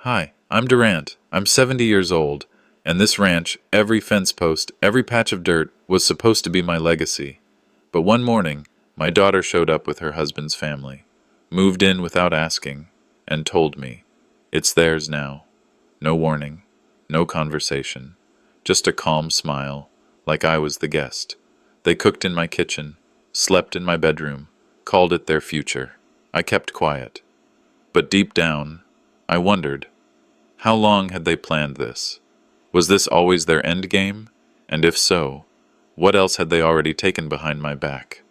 Hi, I'm Durant. I'm 70 years old, and this ranch, every fence post, every patch of dirt, was supposed to be my legacy. But one morning, my daughter showed up with her husband's family, moved in without asking, and told me, it's theirs now. No warning, no conversation, just a calm smile, like I was the guest. They cooked in my kitchen, slept in my bedroom, called it their future. I kept quiet. But deep down, I wondered, how long had they planned this? Was this always their end game? And if so, what else had they already taken behind my back?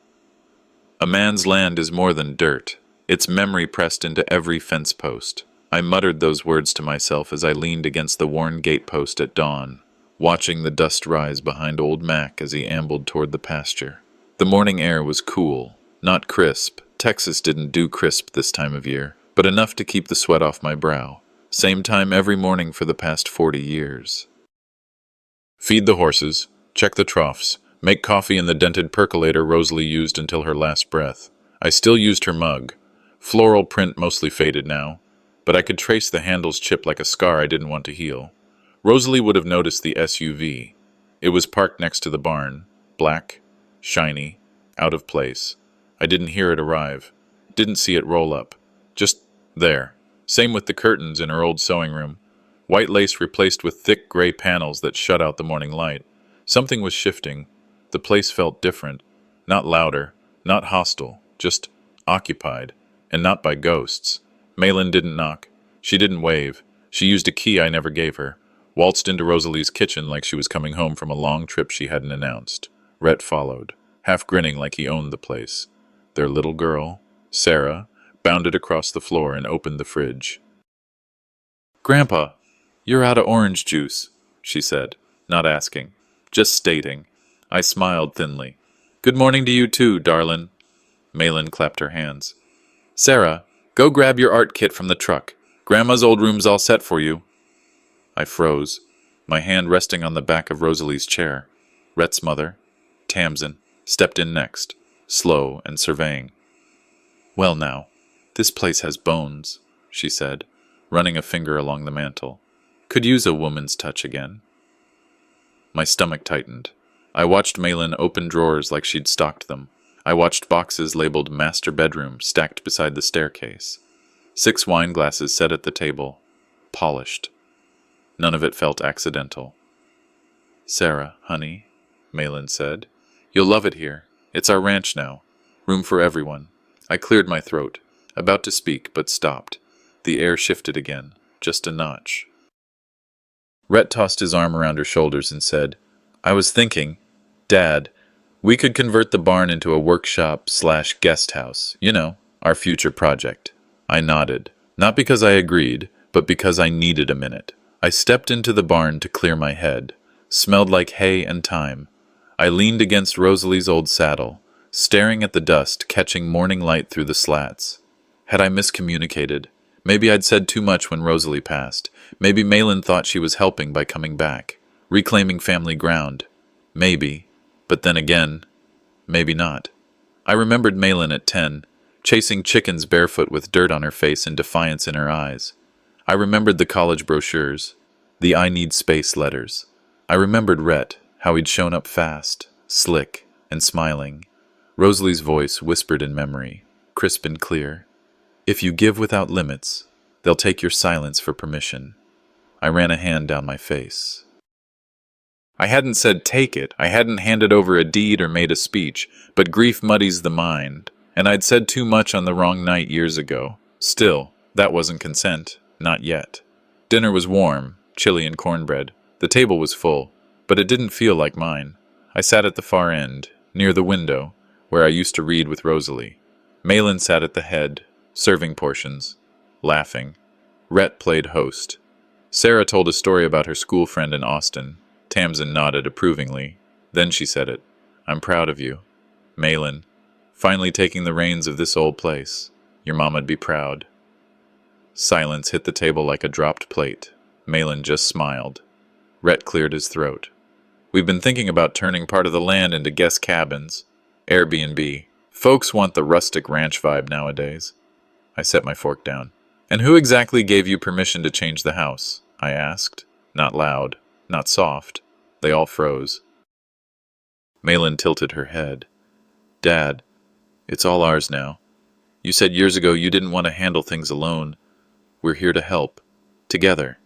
A man's land is more than dirt. It's memory pressed into every fence post. I muttered those words to myself as I leaned against the worn gatepost at dawn, watching the dust rise behind old Mac as he ambled toward the pasture. The morning air was cool, not crisp. Texas didn't do crisp this time of year, but enough to keep the sweat off my brow. Same time every morning for the past 40 years. Feed the horses, check the troughs, make coffee in the dented percolator Rosalie used until her last breath. I still used her mug. Floral print mostly faded now, but I could trace the handle's chip like a scar I didn't want to heal. Rosalie would have noticed the SUV. It was parked next to the barn, black, shiny, out of place. I didn't hear it arrive, didn't see it roll up. Just there. Same with the curtains in her old sewing room. White lace replaced with thick gray panels that shut out the morning light. Something was shifting. The place felt different. Not louder, not hostile, just occupied. And not by ghosts. Malin didn't knock. She didn't wave. She used a key I never gave her. Waltzed into Rosalie's kitchen like she was coming home from a long trip she hadn't announced. Rhett followed, half grinning like he owned the place. Their little girl, Sarah, bounded across the floor and opened the fridge. "Grandpa, you're out of orange juice," she said, not asking, just stating. I smiled thinly. "Good morning to you too, darlin'." Malin clapped her hands. "Sarah, go grab your art kit from the truck. Grandma's old room's all set for you." I froze, my hand resting on the back of Rosalie's chair. Rhett's mother, Tamsin, stepped in next, slow and surveying. "Well now, this place has bones," she said, running a finger along the mantel. "Could use a woman's touch again." My stomach tightened. I watched Malin open drawers like she'd stocked them. I watched boxes labeled master bedroom stacked beside the staircase. 6 wine glasses set at the table, polished. None of it felt accidental. "Sarah, honey," Malin said, "you'll love it here. It's our ranch now. Room for everyone." I cleared my throat, about to speak, but stopped. The air shifted again, just a notch. Rhett tossed his arm around her shoulders and said, "I was thinking, Dad, we could convert the barn into a workshop/guest house. You know, our future project." I nodded, not because I agreed, but because I needed a minute. I stepped into the barn to clear my head. Smelled like hay and thyme. I leaned against Rosalie's old saddle, staring at the dust catching morning light through the slats. Had I miscommunicated? Maybe I'd said too much when Rosalie passed. Maybe Malin thought she was helping by coming back, reclaiming family ground. Maybe, but then again, maybe not. I remembered Malin at 10, chasing chickens barefoot with dirt on her face and defiance in her eyes. I remembered the college brochures, the "I need space" letters. I remembered Rhett, how he'd shown up fast, slick, and smiling. Rosalie's voice whispered in memory, crisp and clear. "If you give without limits, they'll take your silence for permission." I ran a hand down my face. I hadn't said take it, I hadn't handed over a deed or made a speech, but grief muddies the mind, and I'd said too much on the wrong night years ago. Still, that wasn't consent, not yet. Dinner was warm, chili and cornbread. The table was full, but it didn't feel like mine. I sat at the far end, near the window, where I used to read with Rosalie. Malin sat at the head, serving portions, laughing. Rhett played host. Sarah told a story about her school friend in Austin. Tamsin nodded approvingly. Then she said it. "I'm proud of you, Malin, finally taking the reins of this old place. Your mama'd be proud." Silence hit the table like a dropped plate. Malin just smiled. Rhett cleared his throat. "We've been thinking about turning part of the land into guest cabins. Airbnb. Folks want the rustic ranch vibe nowadays." I set my fork down. And who exactly gave you permission to change the house? I asked. Not loud, not soft. They all froze. Malin tilted her head. Dad, it's all ours now. You said years ago you didn't want to handle things alone. We're here to help. Together.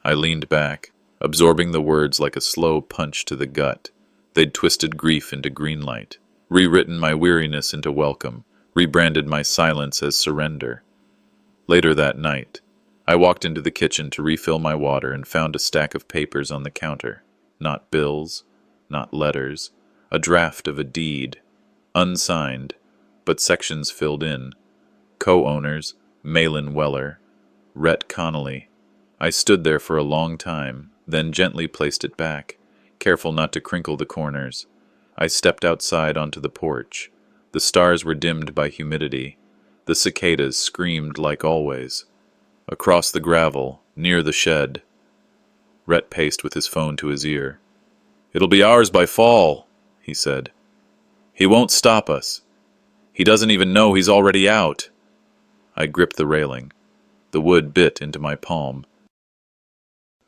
I leaned back, absorbing the words like a slow punch to the gut. They'd twisted grief into green light, rewritten my weariness into welcome, rebranded my silence as surrender. Later that night, I walked into the kitchen to refill my water and found a stack of papers on the counter. Not bills, not letters, a draft of a deed. Unsigned, but sections filled in. Co-owners, Malin Weller, Rhett Connolly. I stood there for a long time, then gently placed it back, careful not to crinkle the corners. I stepped outside onto the porch. The stars were dimmed by humidity. The cicadas screamed like always. Across the gravel, near the shed, Rhett paced with his phone to his ear. "It'll be ours by fall," he said. "He won't stop us. He doesn't even know he's already out." I gripped the railing. The wood bit into my palm.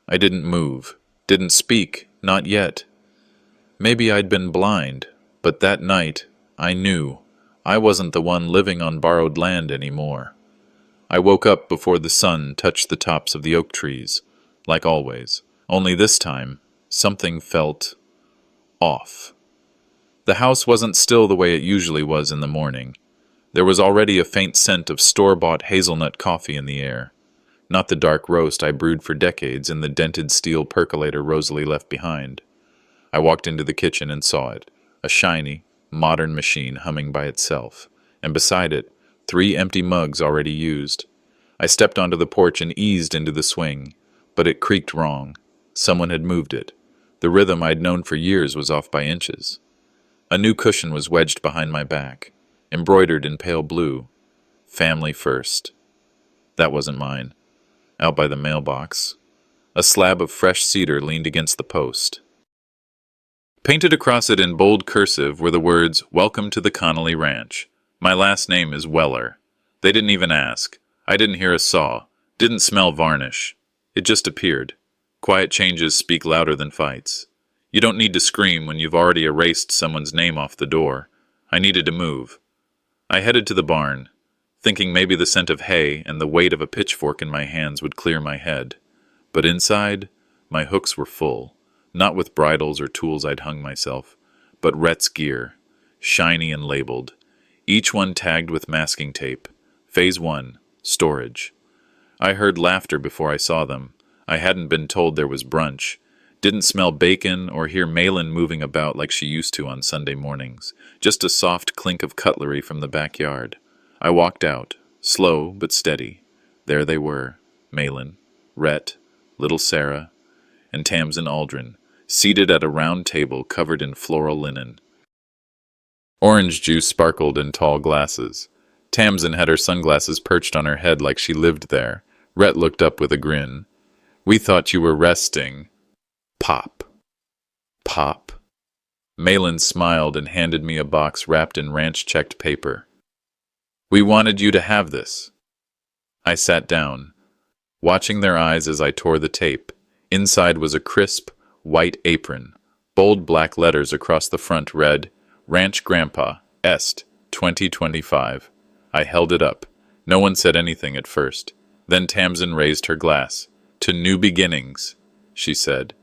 I didn't move, didn't speak, not yet. Maybe I'd been blind, but that night, I knew. I wasn't the one living on borrowed land anymore. I woke up before the sun touched the tops of the oak trees, like always. Only this time, something felt off. The house wasn't still the way it usually was in the morning. There was already a faint scent of store-bought hazelnut coffee in the air. Not the dark roast I brewed for decades in the dented steel percolator Rosalie left behind. I walked into the kitchen and saw it, a shiny, modern machine humming by itself, and beside it, 3 empty mugs already used. I stepped onto the porch and eased into the swing, but it creaked wrong. Someone had moved it. The rhythm I'd known for years was off by inches. A new cushion was wedged behind my back, embroidered in pale blue. Family first. That wasn't mine. Out by the mailbox, a slab of fresh cedar leaned against the post. Painted across it in bold cursive were the words, "Welcome to the Connolly Ranch. My last name is Weller." They didn't even ask. I didn't hear a saw. Didn't smell varnish. It just appeared. Quiet changes speak louder than fights. You don't need to scream when you've already erased someone's name off the door. I needed to move. I headed to the barn, thinking maybe the scent of hay and the weight of a pitchfork in my hands would clear my head. But inside, my hooks were full, not with bridles or tools I'd hung myself, but Rhett's gear, shiny and labeled, each one tagged with masking tape. Phase 1, storage. I heard laughter before I saw them. I hadn't been told there was brunch. Didn't smell bacon or hear Malin moving about like she used to on Sunday mornings. Just a soft clink of cutlery from the backyard. I walked out, slow but steady. There they were, Malin, Rhett, little Sarah, and Tamsin Aldrin, seated at a round table covered in floral linen. Orange juice sparkled in tall glasses. Tamsin had her sunglasses perched on her head like she lived there. Rhett looked up with a grin. "We thought you were resting." Pop. Pop. Malin smiled and handed me a box wrapped in ranch-checked paper. "We wanted you to have this." I sat down, watching their eyes as I tore the tape. Inside was a crisp, white apron. Bold black letters across the front read, "Ranch Grandpa, Est, 2025. I held it up. No one said anything at first. Then Tamsin raised her glass. "To new beginnings," she said,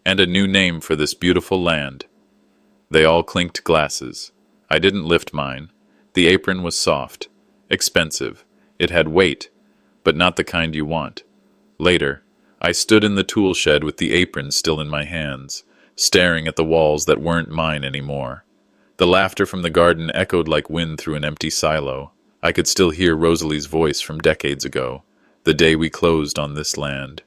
"and a new name for this beautiful land." They all clinked glasses. I didn't lift mine. The apron was soft, expensive. It had weight, but not the kind you want. Later, I stood in the tool shed with the apron still in my hands, staring at the walls that weren't mine anymore. The laughter from the garden echoed like wind through an empty silo. I could still hear Rosalie's voice from decades ago, the day we closed on this land.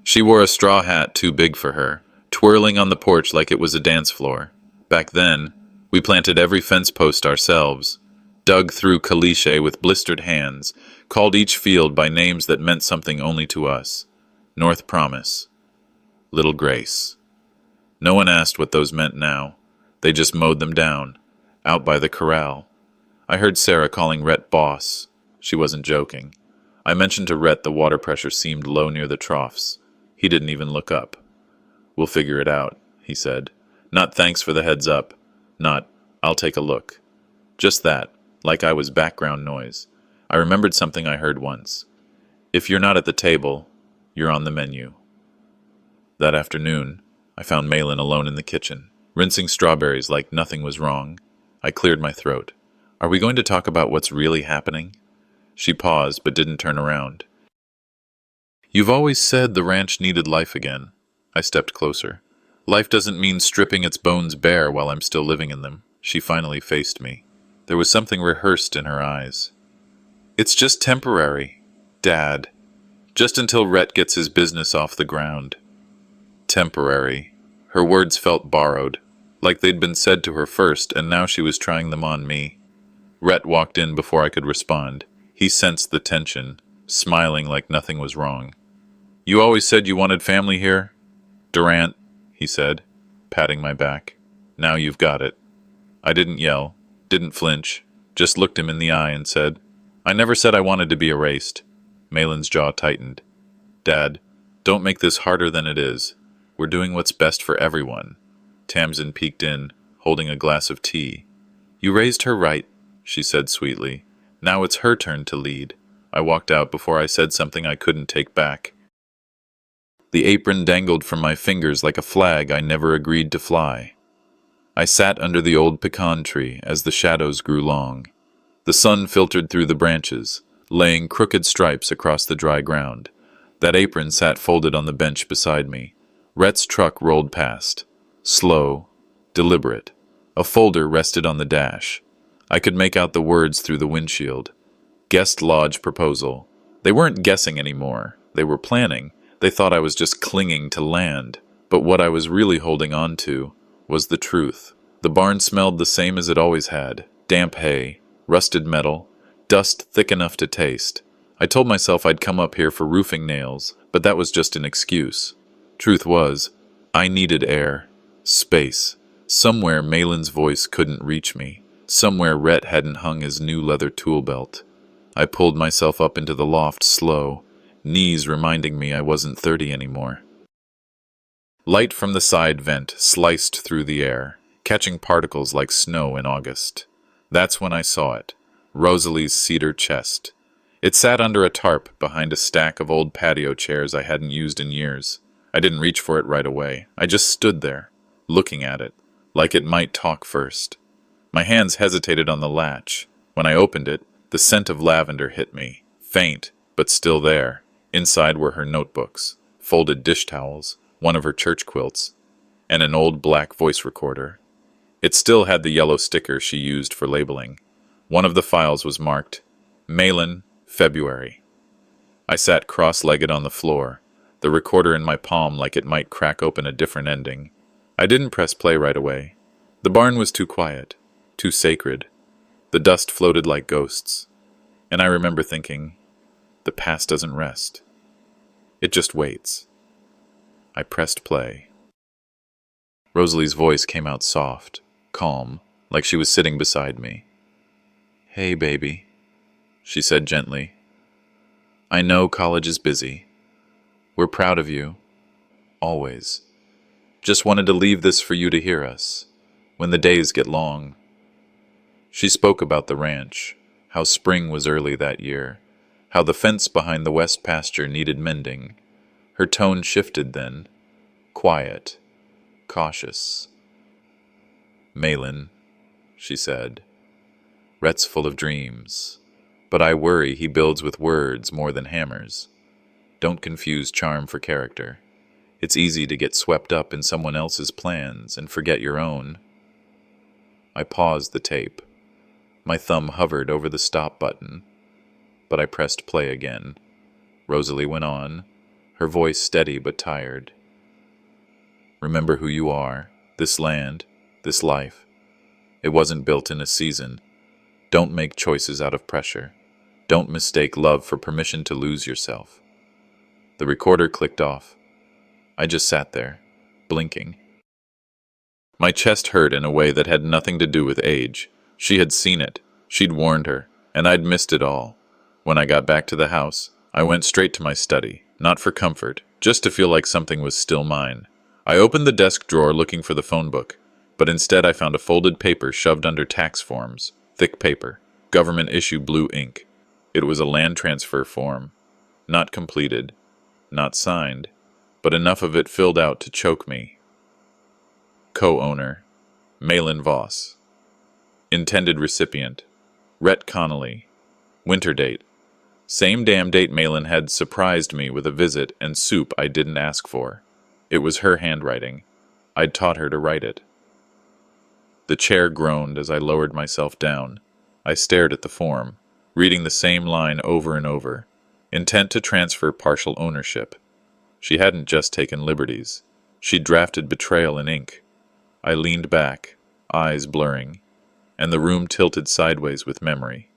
She wore a straw hat too big for her, twirling on the porch like it was a dance floor. Back then, we planted every fence post ourselves, dug through caliche with blistered hands, called each field by names that meant something only to us. North Promise. Little Grace. No one asked what those meant now. They just mowed them down, out by the corral. I heard Sarah calling Rhett boss. She wasn't joking. I mentioned to Rhett the water pressure seemed low near the troughs. He didn't even look up. "We'll figure it out," he said. Not "thanks for the heads up." Not "I'll take a look." Just that, like I was background noise. I remembered something I heard once. If you're not at the table, you're on the menu. That afternoon, I found Malin alone in the kitchen, rinsing strawberries like nothing was wrong. I cleared my throat. "Are we going to talk about what's really happening?" She paused, but didn't turn around. "You've always said the ranch needed life again." I stepped closer. "Life doesn't mean stripping its bones bare while I'm still living in them." She finally faced me. There was something rehearsed in her eyes. "It's just temporary, Dad. Just until Rhett gets his business off the ground." Temporary. Her words felt borrowed, like they'd been said to her first, and now she was trying them on me. Rhett walked in before I could respond. He sensed the tension, smiling like nothing was wrong. "You always said you wanted family here, Durant," he said, patting my back. "Now you've got it." I didn't yell, didn't flinch, just looked him in the eye and said, "I never said I wanted to be erased." Malin's jaw tightened. "Dad, don't make this harder than it is. We're doing what's best for everyone." Tamsin peeked in, holding a glass of tea. "You raised her right," she said sweetly. "Now it's her turn to lead." I walked out before I said something I couldn't take back. The apron dangled from my fingers like a flag I never agreed to fly. I sat under the old pecan tree as the shadows grew long. The sun filtered through the branches, laying crooked stripes across the dry ground. That apron sat folded on the bench beside me. Rhett's truck rolled past. Slow, deliberate. A folder rested on the dash. I could make out the words through the windshield. Guest lodge proposal. They weren't guessing anymore. They were planning. They thought I was just clinging to land. But what I was really holding on to was the truth. The barn smelled the same as it always had. Damp hay, rusted metal, dust thick enough to taste. I told myself I'd come up here for roofing nails, but that was just an excuse. Truth was, I needed air, space. Somewhere Malin's voice couldn't reach me. Somewhere Rhett hadn't hung his new leather tool belt. I pulled myself up into the loft slow, knees reminding me I wasn't 30 anymore. Light from the side vent sliced through the air, catching particles like snow in August. That's when I saw it, Rosalie's cedar chest. It sat under a tarp behind a stack of old patio chairs I hadn't used in years. I didn't reach for it right away. I just stood there, looking at it, like it might talk first. My hands hesitated on the latch. When I opened it, the scent of lavender hit me, faint, but still there. Inside were her notebooks, folded dish towels, one of her church quilts, and an old black voice recorder. It still had the yellow sticker she used for labeling. One of the files was marked, Malin, February. I sat cross-legged on the floor, the recorder in my palm like it might crack open a different ending. I didn't press play right away. The barn was too quiet, too sacred. The dust floated like ghosts. And I remember thinking, the past doesn't rest. It just waits. I pressed play. Rosalie's voice came out soft, calm, like she was sitting beside me. "Hey, baby," she said gently. "I know college is busy. We're proud of you. Always. Just wanted to leave this for you to hear us, when the days get long." She spoke about the ranch, how spring was early that year, how the fence behind the west pasture needed mending. Her tone shifted then, quiet, cautious. "Malin," she said, "Rhett's full of dreams, but I worry he builds with words more than hammers. Don't confuse charm for character. It's easy to get swept up in someone else's plans and forget your own." I paused the tape. My thumb hovered over the stop button, but I pressed play again. Rosalie went on, her voice steady but tired. "Remember who you are, this land, this life. It wasn't built in a season. Don't make choices out of pressure. Don't mistake love for permission to lose yourself." The recorder clicked off. I just sat there, blinking. My chest hurt in a way that had nothing to do with age. She had seen it. She'd warned her, and I'd missed it all. When I got back to the house, I went straight to my study, not for comfort, just to feel like something was still mine. I opened the desk drawer looking for the phone book, but instead I found a folded paper shoved under tax forms, thick paper, government issue blue ink. It was a land transfer form, not completed, not signed, but enough of it filled out to choke me. Co-owner, Malin Voss. Intended recipient, Rhett Connolly. Winter date. Same damn date Malin had surprised me with a visit and soup I didn't ask for. It was her handwriting. I'd taught her to write it. The chair groaned as I lowered myself down. I stared at the form, reading the same line over and over. Intent to transfer partial ownership. She hadn't just taken liberties. She'd drafted betrayal in ink. I leaned back, eyes blurring, and the room tilted sideways with memory.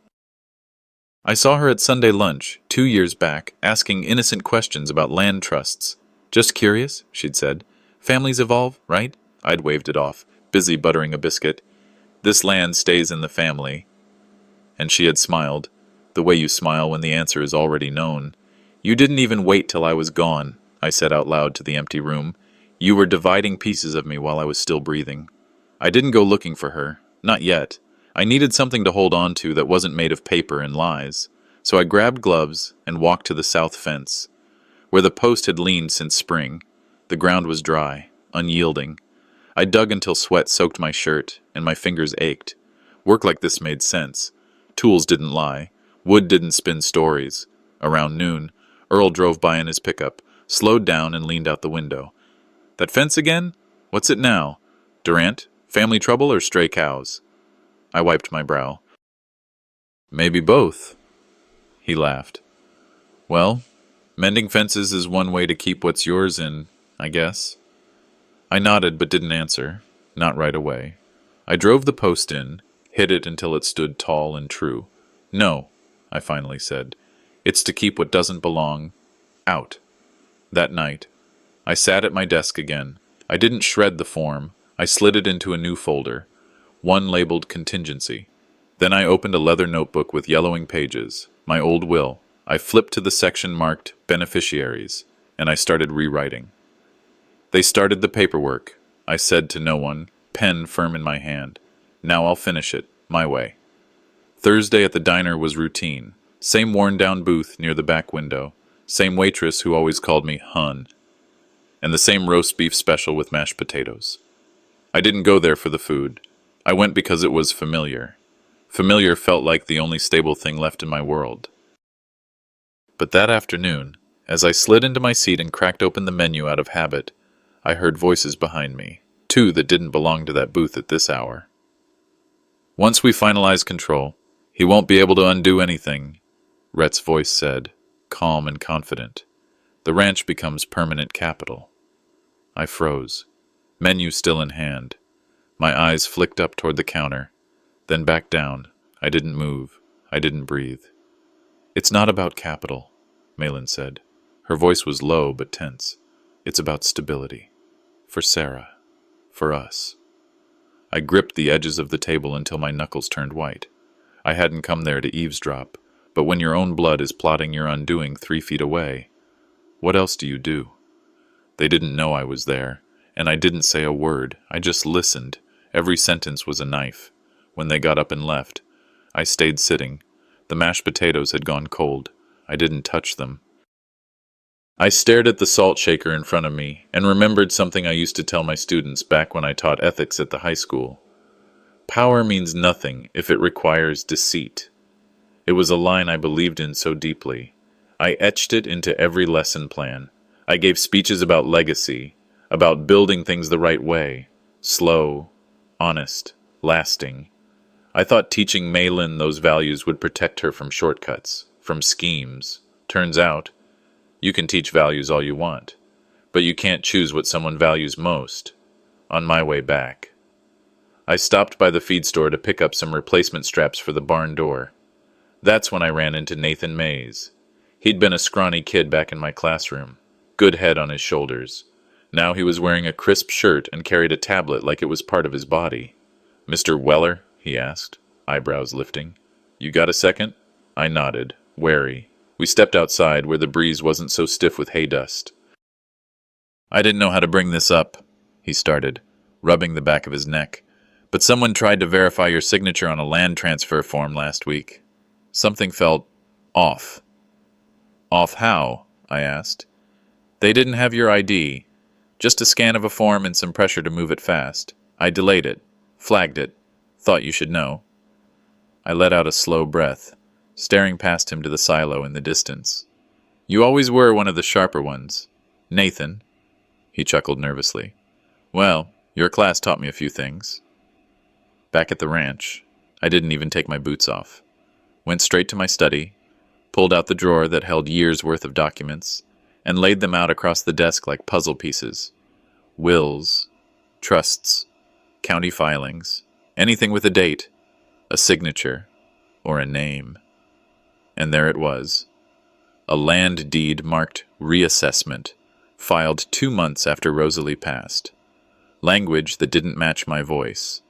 I saw her at Sunday lunch, 2 years back, asking innocent questions about land trusts. Just curious, she'd said. Families evolve, right? I'd waved it off, busy buttering a biscuit. This land stays in the family. And she had smiled, the way you smile when the answer is already known. You didn't even wait till I was gone, I said out loud to the empty room. You were dividing pieces of me while I was still breathing. I didn't go looking for her, not yet. I needed something to hold on to that wasn't made of paper and lies, so I grabbed gloves and walked to the south fence. Where the post had leaned since spring, the ground was dry, unyielding. I dug until sweat soaked my shirt and my fingers ached. Work like this made sense. Tools didn't lie. Wood didn't spin stories. Around noon, Earl drove by in his pickup, slowed down and leaned out the window. That fence again? What's it now? Durant? Family trouble or stray cows? I wiped my brow. Maybe both. He laughed. Well, mending fences is one way to keep what's yours in, I guess. I nodded but didn't answer, not right away. I drove the post in, hid it until it stood tall and true. No, I finally said. It's to keep what doesn't belong out. That night, I sat at my desk again. I didn't shred the form. I slid it into a new folder, one labeled contingency. Then I opened a leather notebook with yellowing pages, my old will. I flipped to the section marked beneficiaries, and I started rewriting. They started the paperwork. I said to no one, pen firm in my hand. Now I'll finish it, my way. Thursday at the diner was routine. Same worn-down booth near the back window. Same waitress who always called me Hun. And the same roast beef special with mashed potatoes. I didn't go there for the food. I went because it was familiar. Familiar felt like the only stable thing left in my world. But that afternoon, as I slid into my seat and cracked open the menu out of habit, I heard voices behind me, 2 that didn't belong to that booth at this hour. Once we finalize control, he won't be able to undo anything, Rhett's voice said, calm and confident. The ranch becomes permanent capital. I froze, menu still in hand. My eyes flicked up toward the counter, then back down. I didn't move. I didn't breathe. It's not about capital, Malin said. Her voice was low but tense. It's about stability. For Sarah. For us. I gripped the edges of the table until my knuckles turned white. I hadn't come there to eavesdrop, but when your own blood is plotting your undoing 3 feet away, what else do you do? They didn't know I was there, and I didn't say a word. I just listened. Every sentence was a knife. When they got up and left, I stayed sitting. The mashed potatoes had gone cold. I didn't touch them. I stared at the salt shaker in front of me and remembered something I used to tell my students back when I taught ethics at the high school. Power means nothing if it requires deceit. It was a line I believed in so deeply. I etched it into every lesson plan. I gave speeches about legacy, about building things the right way, slow, honest, lasting. I thought teaching Malin those values would protect her from shortcuts, from schemes. Turns out, you can teach values all you want, but you can't choose what someone values most. On my way back, I stopped by the feed store to pick up some replacement straps for the barn door. That's when I ran into Nathan Mays. He'd been a scrawny kid back in my classroom, good head on his shoulders. Now he was wearing a crisp shirt and carried a tablet like it was part of his body. "Mr. Weller?" he asked, eyebrows lifting. "You got a second?" I nodded, wary. We stepped outside where the breeze wasn't so stiff with hay dust. I didn't know how to bring this up, he started, rubbing the back of his neck. But someone tried to verify your signature on a land transfer form last week. Something felt off. Off how? I asked. They didn't have your ID. Just a scan of a form and some pressure to move it fast. I delayed it, flagged it, thought you should know. I let out a slow breath, staring past him to the silo in the distance. You always were one of the sharper ones. Nathan. He chuckled nervously. Well, your class taught me a few things. Back at the ranch, I didn't even take my boots off. Went straight to my study, pulled out the drawer that held years' worth of documents, and laid them out across the desk like puzzle pieces. Wills, trusts, county filings, anything with a date, a signature, or a name. And there it was. A land deed marked reassessment, filed 2 months after Rosalie passed. Language that didn't match my voice.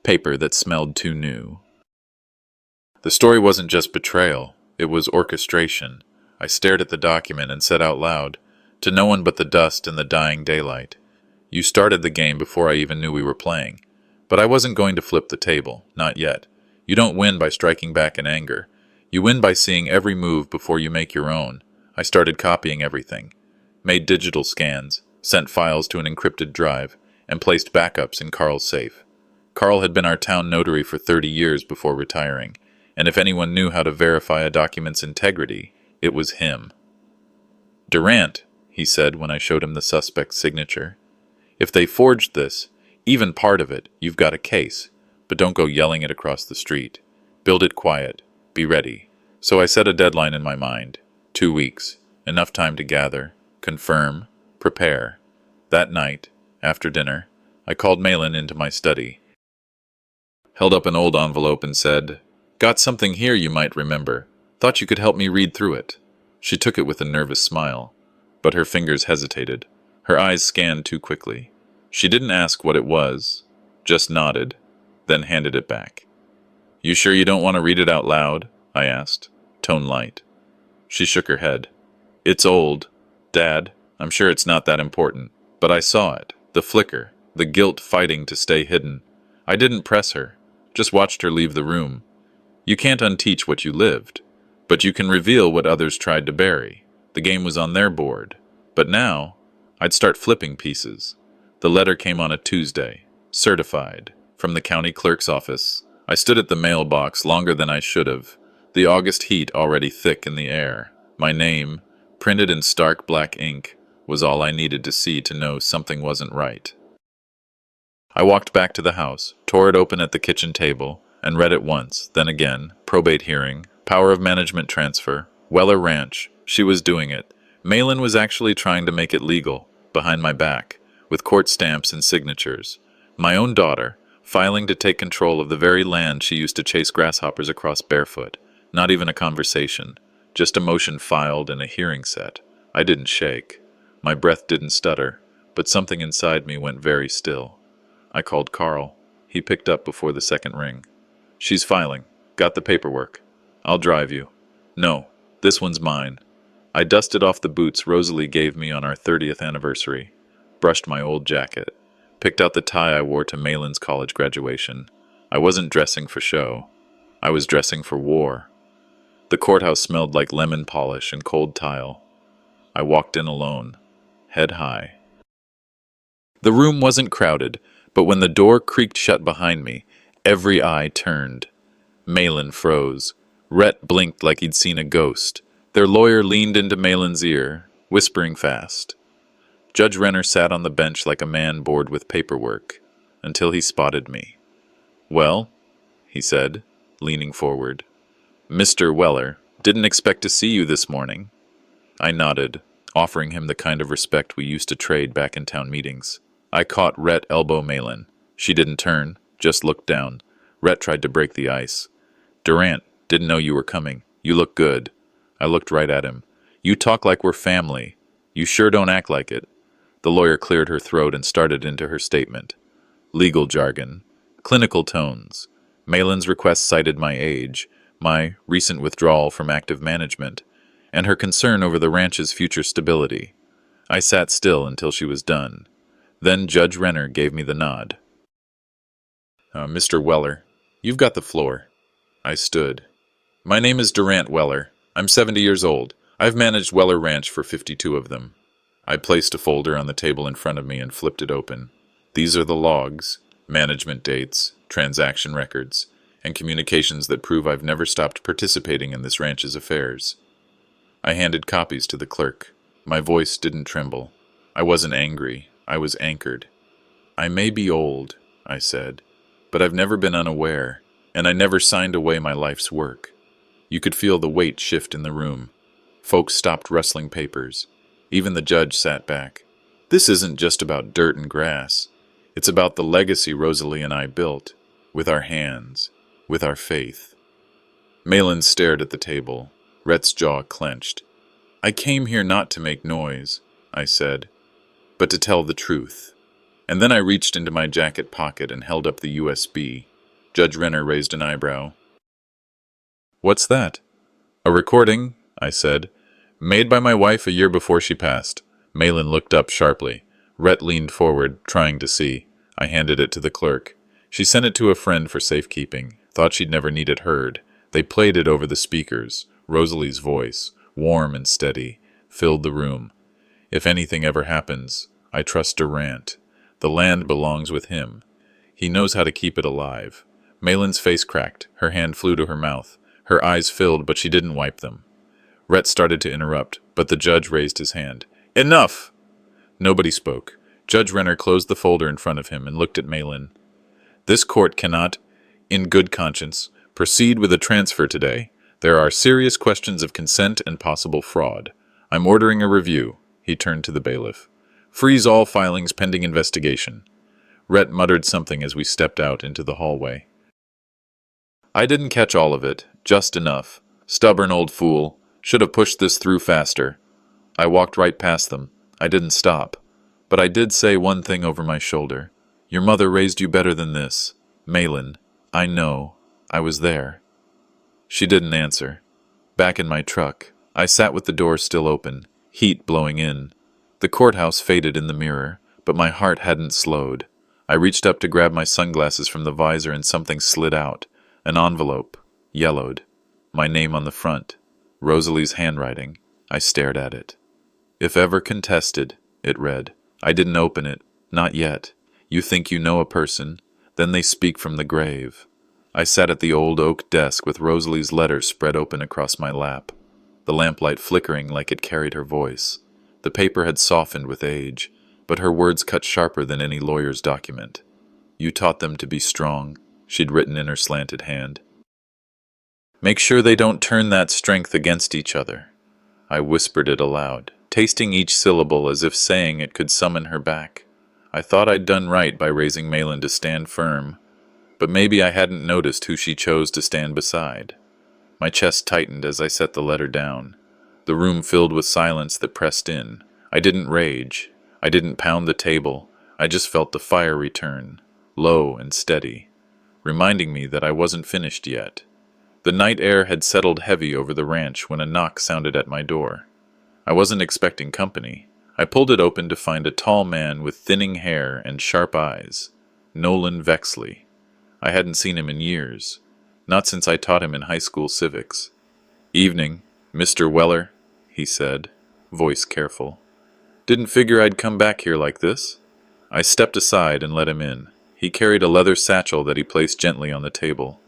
Paper that smelled too new. The story wasn't just betrayal, it was orchestration. I stared at the document and said out loud, to no one but the dust and the dying daylight, you started the game before I even knew we were playing. But I wasn't going to flip the table, not yet. You don't win by striking back in anger. You win by seeing every move before you make your own. I started copying everything. Made digital scans, sent files to an encrypted drive, and placed backups in Carl's safe. Carl had been our town notary for 30 years before retiring, and if anyone knew how to verify a document's integrity, it was him. Durant, he said when I showed him the suspect's signature. If they forged this, even part of it, you've got a case, but don't go yelling it across the street. Build it quiet. Be ready. So I set a deadline in my mind. 2 weeks. Enough time to gather, confirm, prepare. That night, after dinner, I called Malin into my study. Held up an old envelope and said, Got something here you might remember. Thought you could help me read through it. She took it with a nervous smile, but her fingers hesitated. Her eyes scanned too quickly. She didn't ask what it was, just nodded, then handed it back. You sure you don't want to read it out loud? I asked, tone light. She shook her head. It's old, Dad. I'm sure it's not that important. But I saw it, the flicker, the guilt fighting to stay hidden. I didn't press her, just watched her leave the room. You can't unteach what you lived, but you can reveal what others tried to bury. The game was on their board. But now, I'd start flipping pieces. The letter came on a Tuesday, certified, from the county clerk's office. I stood at the mailbox longer than I should have, the August heat already thick in the air. My name, printed in stark black ink, was all I needed to see to know something wasn't right. I walked back to the house, tore it open at the kitchen table, and read it once, then again, probate hearing, power of management transfer, Weller Ranch. She was doing it. Malin was actually trying to make it legal, behind my back, with court stamps and signatures. My own daughter, filing to take control of the very land she used to chase grasshoppers across barefoot. Not even a conversation, just a motion filed and a hearing set. I didn't shake. My breath didn't stutter, but something inside me went very still. I called Carl. He picked up before the second ring. She's filing. Got the paperwork. I'll drive you. No, this one's mine. I dusted off the boots Rosalie gave me on our 30th anniversary, brushed my old jacket, picked out the tie I wore to Malin's college graduation. I wasn't dressing for show. I was dressing for war. The courthouse smelled like lemon polish and cold tile. I walked in alone, head high. The room wasn't crowded, but when the door creaked shut behind me, every eye turned. Malin froze. Rhett blinked like he'd seen a ghost. Their lawyer leaned into Malin's ear, whispering fast. Judge Renner sat on the bench like a man bored with paperwork, until he spotted me. Well, he said, leaning forward. Mr. Weller, didn't expect to see you this morning. I nodded, offering him the kind of respect we used to trade back in town meetings. I caught Rhett elbow Malin. She didn't turn, just looked down. Rhett tried to break the ice. Durant, didn't know you were coming. You look good. I looked right at him. You talk like we're family. You sure don't act like it. The lawyer cleared her throat and started into her statement. Legal jargon. Clinical tones. Malin's request cited my age, my recent withdrawal from active management, and her concern over the ranch's future stability. I sat still until she was done. Then Judge Renner gave me the nod. Mr. Weller, you've got the floor. I stood. My name is Durant Weller. I'm 70 years old. I've managed Weller Ranch for 52 of them. I placed a folder on the table in front of me and flipped it open. These are the logs, management dates, transaction records, and communications that prove I've never stopped participating in this ranch's affairs. I handed copies to the clerk. My voice didn't tremble. I wasn't angry. I was anchored. I may be old, I said, but I've never been unaware, and I never signed away my life's work. You could feel the weight shift in the room. Folks stopped rustling papers. Even the judge sat back. This isn't just about dirt and grass. It's about the legacy Rosalie and I built, with our hands, with our faith. Malin stared at the table. Rhett's jaw clenched. I came here not to make noise, I said, but to tell the truth. And then I reached into my jacket pocket and held up the USB. Judge Renner raised an eyebrow. What's that? A recording, I said, made by my wife a year before she passed. Malin looked up sharply. Rhett leaned forward, trying to see. I handed it to the clerk. She sent it to a friend for safekeeping. Thought she'd never need it heard. They played it over the speakers. Rosalie's voice, warm and steady, filled the room. If anything ever happens, I trust Durant. The land belongs with him. He knows how to keep it alive. Malin's face cracked. Her hand flew to her mouth. Her eyes filled, but she didn't wipe them. Rhett started to interrupt, but the judge raised his hand. Enough! Nobody spoke. Judge Renner closed the folder in front of him and looked at Malin. This court cannot, in good conscience, proceed with a transfer today. There are serious questions of consent and possible fraud. I'm ordering a review. He turned to the bailiff. Freeze all filings pending investigation. Rhett muttered something as we stepped out into the hallway. I didn't catch all of it, just enough. Stubborn old fool. Should have pushed this through faster. I walked right past them. I didn't stop. But I did say one thing over my shoulder. Your mother raised you better than this. Malin, I know. I was there. She didn't answer. Back in my truck, I sat with the door still open, heat blowing in. The courthouse faded in the mirror, but my heart hadn't slowed. I reached up to grab my sunglasses from the visor and something slid out. An envelope, yellowed. My name on the front. Rosalie's handwriting. I stared at it. If ever contested, it read. I didn't open it. Not yet. You think you know a person, then they speak from the grave. I sat at the old oak desk with Rosalie's letter spread open across my lap, the lamplight flickering like it carried her voice. The paper had softened with age, but her words cut sharper than any lawyer's document. You taught them to be strong, she'd written in her slanted hand. Make sure they don't turn that strength against each other. I whispered it aloud, tasting each syllable as if saying it could summon her back. I thought I'd done right by raising Malin to stand firm, but maybe I hadn't noticed who she chose to stand beside. My chest tightened as I set the letter down. The room filled with silence that pressed in. I didn't rage. I didn't pound the table. I just felt the fire return, low and steady, reminding me that I wasn't finished yet. The night air had settled heavy over the ranch when a knock sounded at my door. I wasn't expecting company. I pulled it open to find a tall man with thinning hair and sharp eyes, Nolan Vexley. I hadn't seen him in years, not since I taught him in high school civics. Evening, Mr. Weller, he said, voice careful. Didn't figure I'd come back here like this. I stepped aside and let him in. He carried a leather satchel that he placed gently on the table.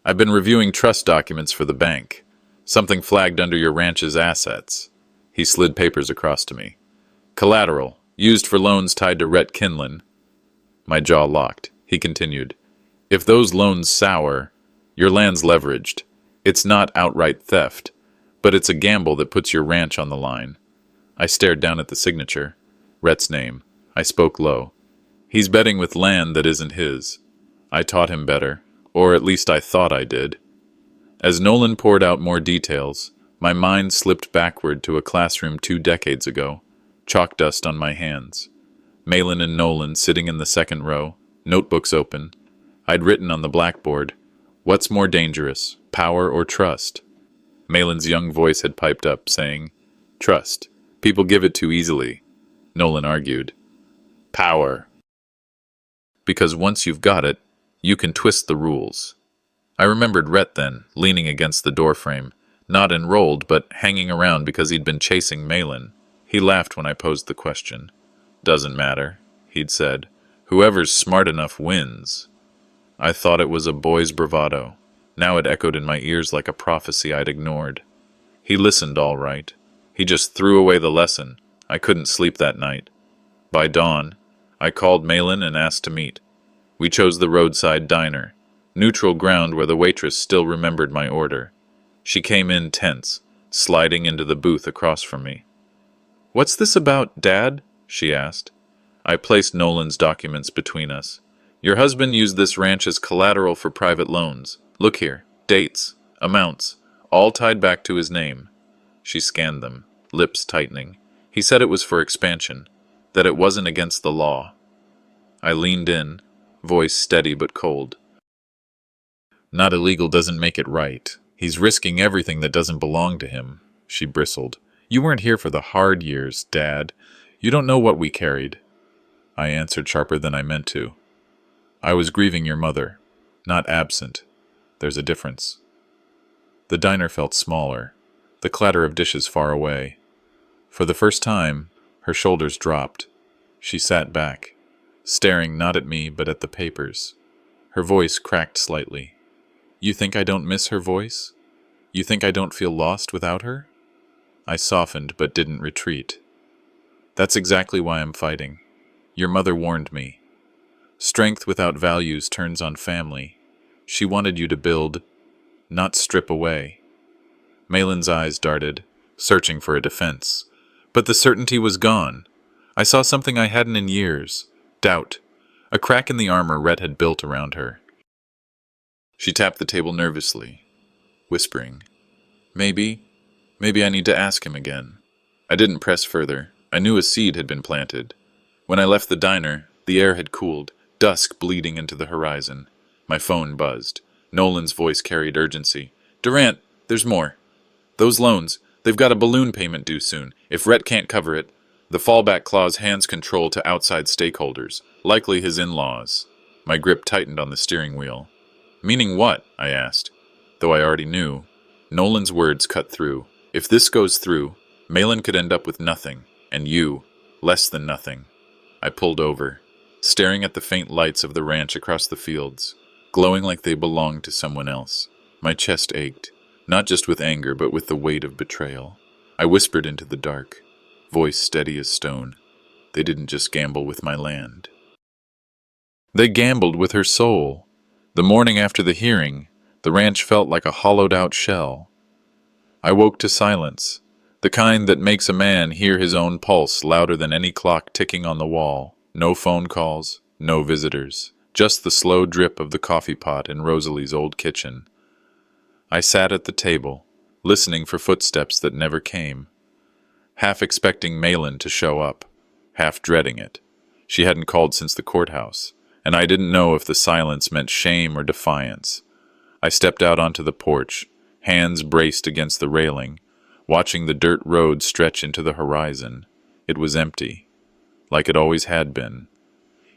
I've been reviewing trust documents for the bank. Something flagged under your ranch's assets. He slid papers across to me. Collateral, used for loans tied to Rhett Kinlan. My jaw locked. He continued, if those loans sour, your land's leveraged. It's not outright theft, but it's a gamble that puts your ranch on the line. I stared down at the signature. Rhett's name. I spoke low. He's betting with land that isn't his. I taught him better, or at least I thought I did. As Nolan poured out more details, my mind slipped backward to a classroom 2 decades ago, chalk dust on my hands. Malin and Nolan sitting in the second row, notebooks open. I'd written on the blackboard, what's more dangerous, power or trust? Malin's young voice had piped up, saying, "Trust. People give it too easily." Nolan argued, "Power. Because once you've got it, you can twist the rules." I remembered Rhett then, leaning against the doorframe, not enrolled, but hanging around because he'd been chasing Malin. He laughed when I posed the question. "Doesn't matter," he'd said. "Whoever's smart enough wins." I thought it was a boy's bravado. Now it echoed in my ears like a prophecy I'd ignored. He listened all right. He just threw away the lesson. I couldn't sleep that night. By dawn, I called Malin and asked to meet. We chose the roadside diner, neutral ground where the waitress still remembered my order. She came in tense, sliding into the booth across from me. "What's this about, Dad?" she asked. I placed Nolan's documents between us. "Your husband used this ranch as collateral for private loans. Look here, dates, amounts, all tied back to his name." She scanned them, lips tightening. "He said it was for expansion, that it wasn't against the law." I leaned in, voice steady but cold. "Not illegal doesn't make it right. He's risking everything that doesn't belong to him," she bristled. "You weren't here for the hard years, Dad. You don't know what we carried." I answered sharper than I meant to. "I was grieving your mother, not absent. There's a difference." The diner felt smaller, the clatter of dishes far away. For the first time, her shoulders dropped. She sat back, staring not at me but at the papers. Her voice cracked slightly. "You think I don't miss her voice? You think I don't feel lost without her?" I softened but didn't retreat. "That's exactly why I'm fighting. Your mother warned me. Strength without values turns on family. She wanted you to build, not strip away." Malin's eyes darted, searching for a defense. But the certainty was gone. I saw something I hadn't in years. Doubt. A crack in the armor Rhett had built around her. She tapped the table nervously, whispering, Maybe I need to ask him again." I didn't press further. I knew a seed had been planted. When I left the diner, the air had cooled, dusk bleeding into the horizon. My phone buzzed. Nolan's voice carried urgency. "Durant, there's more. Those loans, they've got a balloon payment due soon. If Rhett can't cover it, the fallback clause hands control to outside stakeholders, likely his in-laws." My grip tightened on the steering wheel. "Meaning what?" I asked. Though I already knew, Nolan's words cut through. "If this goes through, Malin could end up with nothing, and you, less than nothing." I pulled over, staring at the faint lights of the ranch across the fields, glowing like they belonged to someone else. My chest ached, not just with anger, but with the weight of betrayal. I whispered into the dark, voice steady as stone. They didn't just gamble with my land. They gambled with her soul. The morning after the hearing, the ranch felt like a hollowed-out shell. I woke to silence, the kind that makes a man hear his own pulse louder than any clock ticking on the wall. No phone calls, no visitors, just the slow drip of the coffee pot in Rosalie's old kitchen. I sat at the table, listening for footsteps that never came, half expecting Malin to show up, half dreading it. She hadn't called since the courthouse, and I didn't know if the silence meant shame or defiance. I stepped out onto the porch, hands braced against the railing, watching the dirt road stretch into the horizon. It was empty, like it always had been.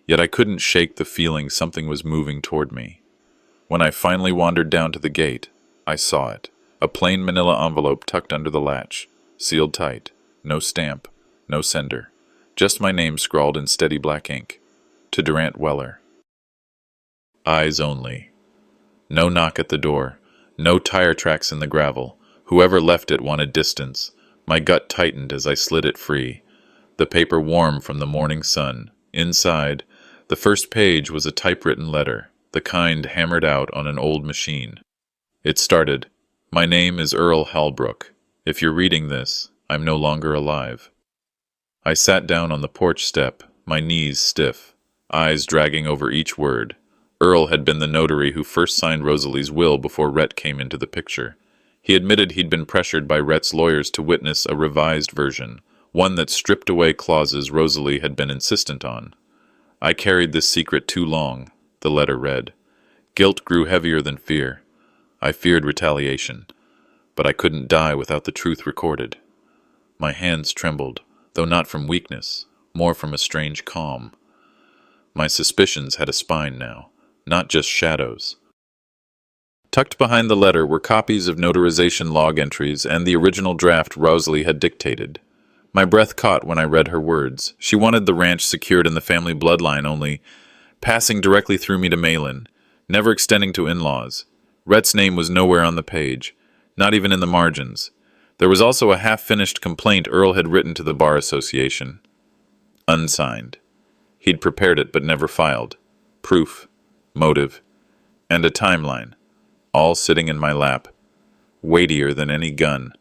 Yet I couldn't shake the feeling something was moving toward me. When I finally wandered down to the gate, I saw it. A plain manila envelope tucked under the latch, sealed tight. No stamp, no sender. Just my name scrawled in steady black ink. To Durant Weller. Eyes only. No knock at the door. No tire tracks in the gravel. Whoever left it wanted distance. My gut tightened as I slid it free. The paper warm from the morning sun. Inside, the first page was a typewritten letter, the kind hammered out on an old machine. It started, "My name is Earl Halbrook. If you're reading this, I'm no longer alive." I sat down on the porch step, my knees stiff, eyes dragging over each word. Earl had been the notary who first signed Rosalie's will before Rhett came into the picture. He admitted he'd been pressured by Rhett's lawyers to witness a revised version, one that stripped away clauses Rosalie had been insistent on. "I carried this secret too long," the letter read. "Guilt grew heavier than fear. I feared retaliation. But I couldn't die without the truth recorded. My hands trembled, though not from weakness, more from a strange calm. My suspicions had a spine now, not just shadows. Tucked behind the letter were copies of notarization log entries and the original draft Rosalie had dictated. My breath caught when I read her words. She wanted the ranch secured in the family bloodline only, passing directly through me to Malin, never extending to in-laws. Rhett's name was nowhere on the page, not even in the margins. There was also a half-finished complaint Earl had written to the Bar Association. Unsigned. He'd prepared it but never filed. Proof, motive, and a timeline, all sitting in my lap, weightier than any gun.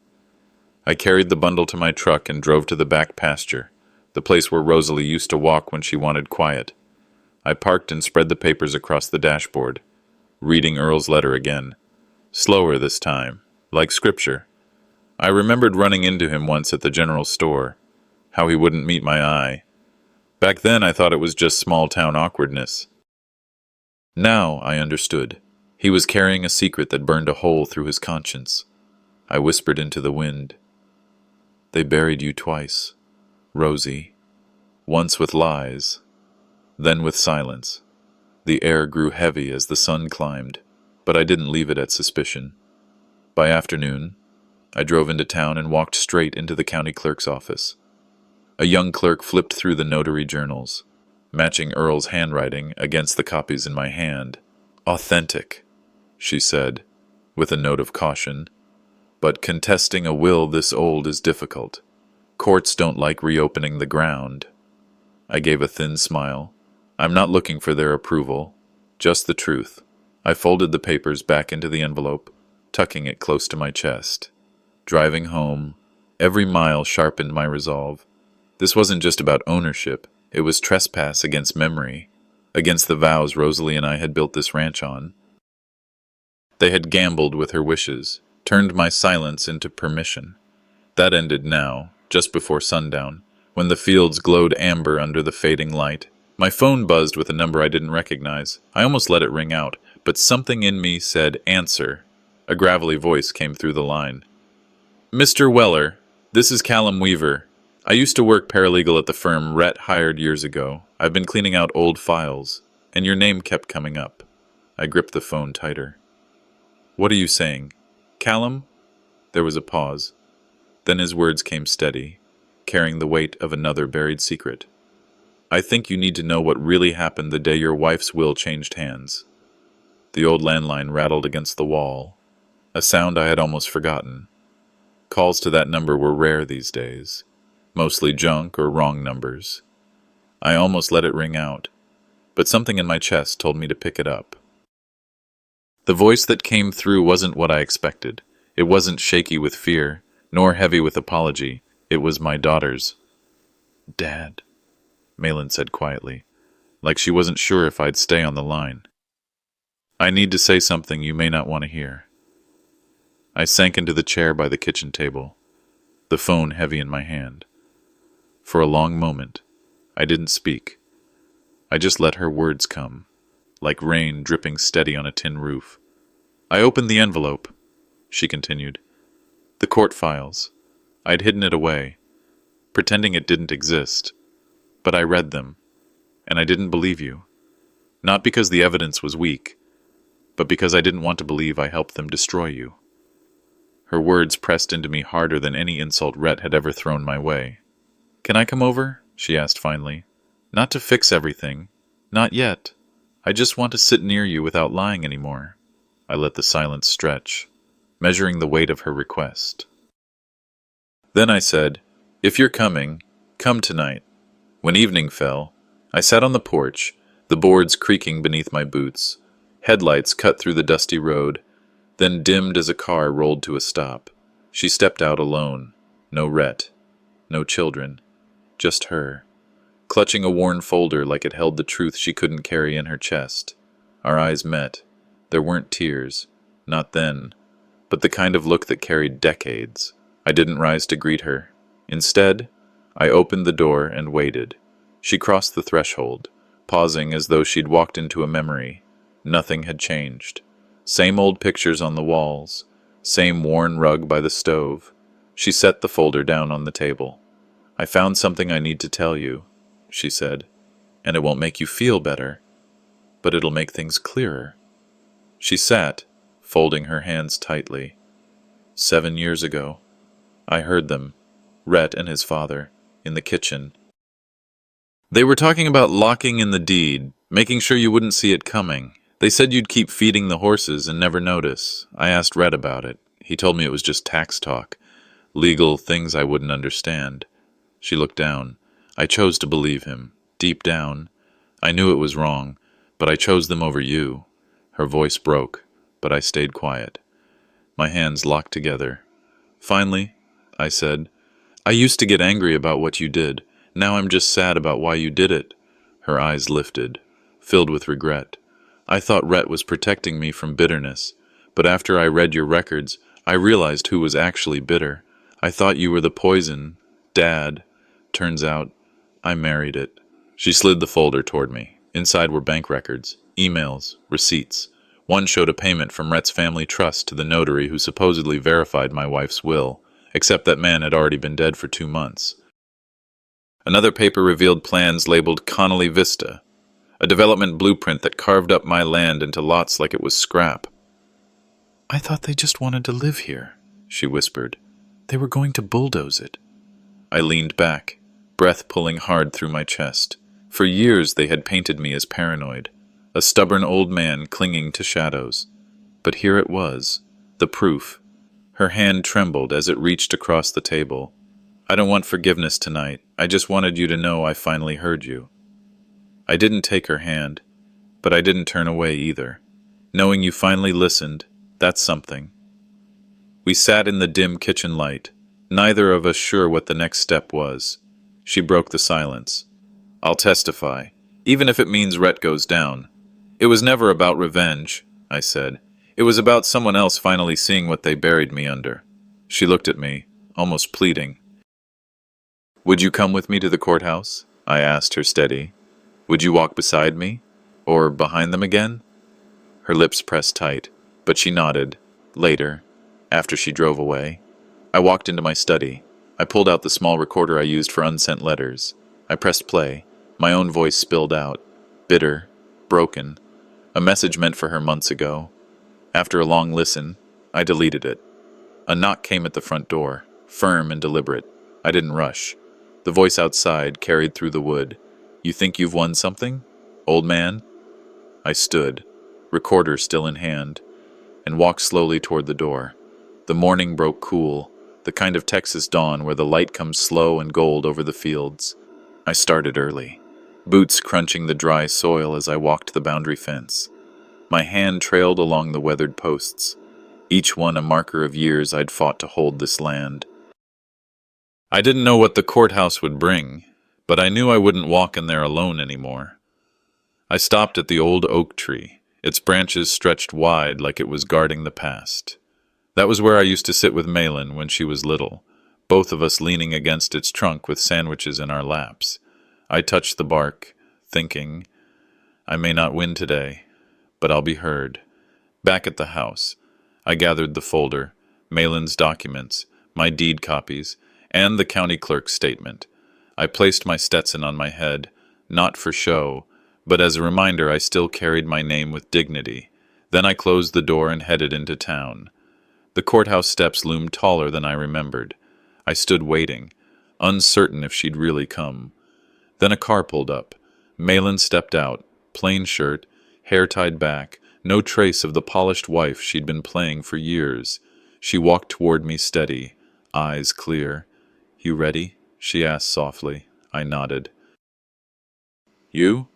I carried the bundle to my truck and drove to the back pasture, the place where Rosalie used to walk when she wanted quiet. I parked and spread the papers across the dashboard, reading Earl's letter again. Slower this time, like scripture. I remembered running into him once at the general store, how he wouldn't meet my eye. Back then I thought it was just small-town awkwardness. Now I understood. He was carrying a secret that burned a hole through his conscience. I whispered into the wind. They buried you twice, Rosie. Once with lies, then with silence. The air grew heavy as the sun climbed, but I didn't leave it at suspicion. By afternoon, I drove into town and walked straight into the county clerk's office. A young clerk flipped through the notary journals, matching Earl's handwriting against the copies in my hand. Authentic, she said, with a note of caution. But contesting a will this old is difficult. Courts don't like reopening the ground. I gave a thin smile. I'm not looking for their approval, just the truth. I folded the papers back into the envelope, tucking it close to my chest. Driving home, every mile sharpened my resolve. This wasn't just about ownership, it was trespass against memory, against the vows Rosalie and I had built this ranch on. They had gambled with her wishes, turned my silence into permission. That ended now, just before sundown, when the fields glowed amber under the fading light. My phone buzzed with a number I didn't recognize. I almost let it ring out, but something in me said, "Answer." A gravelly voice came through the line. "Mr. Weller, this is Callum Weaver. I used to work paralegal at the firm Rhett hired years ago. I've been cleaning out old files, and your name kept coming up." I gripped the phone tighter. "What are you saying? Callum?" There was a pause. Then his words came steady, carrying the weight of another buried secret. "I think you need to know what really happened the day your wife's will changed hands." The old landline rattled against the wall, a sound I had almost forgotten. Calls to that number were rare these days, mostly junk or wrong numbers. I almost let it ring out, but something in my chest told me to pick it up. The voice that came through wasn't what I expected. It wasn't shaky with fear, nor heavy with apology. It was my daughter's. "Dad," Malin said quietly, like she wasn't sure if I'd stay on the line. "I need to say something you may not want to hear." I sank into the chair by the kitchen table, the phone heavy in my hand. For a long moment, I didn't speak. I just let her words come, like rain dripping steady on a tin roof. "I opened the envelope," she continued. "The court files. I'd hidden it away, pretending it didn't exist. But I read them, and I didn't believe you. Not because the evidence was weak, but because I didn't want to believe I helped them destroy you." Her words pressed into me harder than any insult Rhett had ever thrown my way. "Can I come over?" she asked finally. "Not to fix everything. Not yet. I just want to sit near you without lying anymore." I let the silence stretch, measuring the weight of her request. Then I said, "If you're coming, come tonight." When evening fell, I sat on the porch, the boards creaking beneath my boots. Headlights cut through the dusty road, then dimmed as a car rolled to a stop. She stepped out alone. No Rhett, no children, just her, clutching a worn folder like it held the truth she couldn't carry in her chest. Our eyes met. There weren't tears, not then, but the kind of look that carried decades. I didn't rise to greet her. Instead, I opened the door and waited. She crossed the threshold, pausing as though she'd walked into a memory. Nothing had changed. Same old pictures on the walls, Same worn rug by the stove. She set the folder down on the table. "I found something I need to tell you," she said, "and it won't make you feel better, but it'll make things clearer." She sat, folding her hands tightly. 7 years ago, I heard them, Rhett and his father, in the kitchen. They were talking about locking in the deed, making sure you wouldn't see it coming. They said you'd keep feeding the horses and never notice. I asked Rhett about it. He told me it was just tax talk, legal things I wouldn't understand. She looked down. I chose to believe him. Deep down, I knew it was wrong, but I chose them over you. Her voice broke, but I stayed quiet. My hands locked together. "Finally," I said, "I used to get angry about what you did. Now I'm just sad about why you did it." Her eyes lifted, filled with regret. "I thought Rhett was protecting me from bitterness, but after I read your records, I realized who was actually bitter. I thought you were the poison, Dad. Turns out, I married it." She slid the folder toward me. Inside were bank records, emails, receipts. One showed a payment from Rhett's family trust to the notary who supposedly verified my wife's will, except that man had already been dead for 2 months. Another paper revealed plans labeled Connolly Vista, a development blueprint that carved up my land into lots like it was scrap. "I thought they just wanted to live here," she whispered. "They were going to bulldoze it." I leaned back, breath pulling hard through my chest. For years they had painted me as paranoid, a stubborn old man clinging to shadows. But here it was, the proof. Her hand trembled as it reached across the table. "I don't want forgiveness tonight. I just wanted you to know I finally heard you." I didn't take her hand, but I didn't turn away either. Knowing you finally listened, that's something. We sat in the dim kitchen light, neither of us sure what the next step was. She broke the silence. "I'll testify, even if it means Rhett goes down. It was never about revenge," I said. "It was about someone else finally seeing what they buried me under." She looked at me, almost pleading. "Would you come with me to the courthouse?" I asked her steady. "Would you walk beside me? Or behind them again?" Her lips pressed tight, but she nodded. Later, after she drove away, I walked into my study. I pulled out the small recorder I used for unsent letters. I pressed play. My own voice spilled out, bitter, broken, a message meant for her months ago. After a long listen, I deleted it. A knock came at the front door, firm and deliberate. I didn't rush. The voice outside carried through the wood. "You think you've won something, old man?" I stood, recorder still in hand, and walked slowly toward the door. The morning broke cool, the kind of Texas dawn where the light comes slow and gold over the fields. I started early, boots crunching the dry soil as I walked the boundary fence. My hand trailed along the weathered posts, each one a marker of years I'd fought to hold this land. I didn't know what the courthouse would bring, but I knew I wouldn't walk in there alone anymore. I stopped at the old oak tree. Its branches stretched wide like it was guarding the past. That was where I used to sit with Malin when she was little, both of us leaning against its trunk with sandwiches in our laps. I touched the bark, thinking, I may not win today, but I'll be heard. Back at the house, I gathered the folder, Malin's documents, my deed copies, and the county clerk's statement. I placed my Stetson on my head, not for show, but as a reminder I still carried my name with dignity. Then I closed the door and headed into town. The courthouse steps loomed taller than I remembered. I stood waiting, uncertain if she'd really come. Then a car pulled up. Malin stepped out, plain shirt, hair tied back, no trace of the polished wife she'd been playing for years. She walked toward me steady, eyes clear. "You ready?" she asked softly. I nodded. "You?"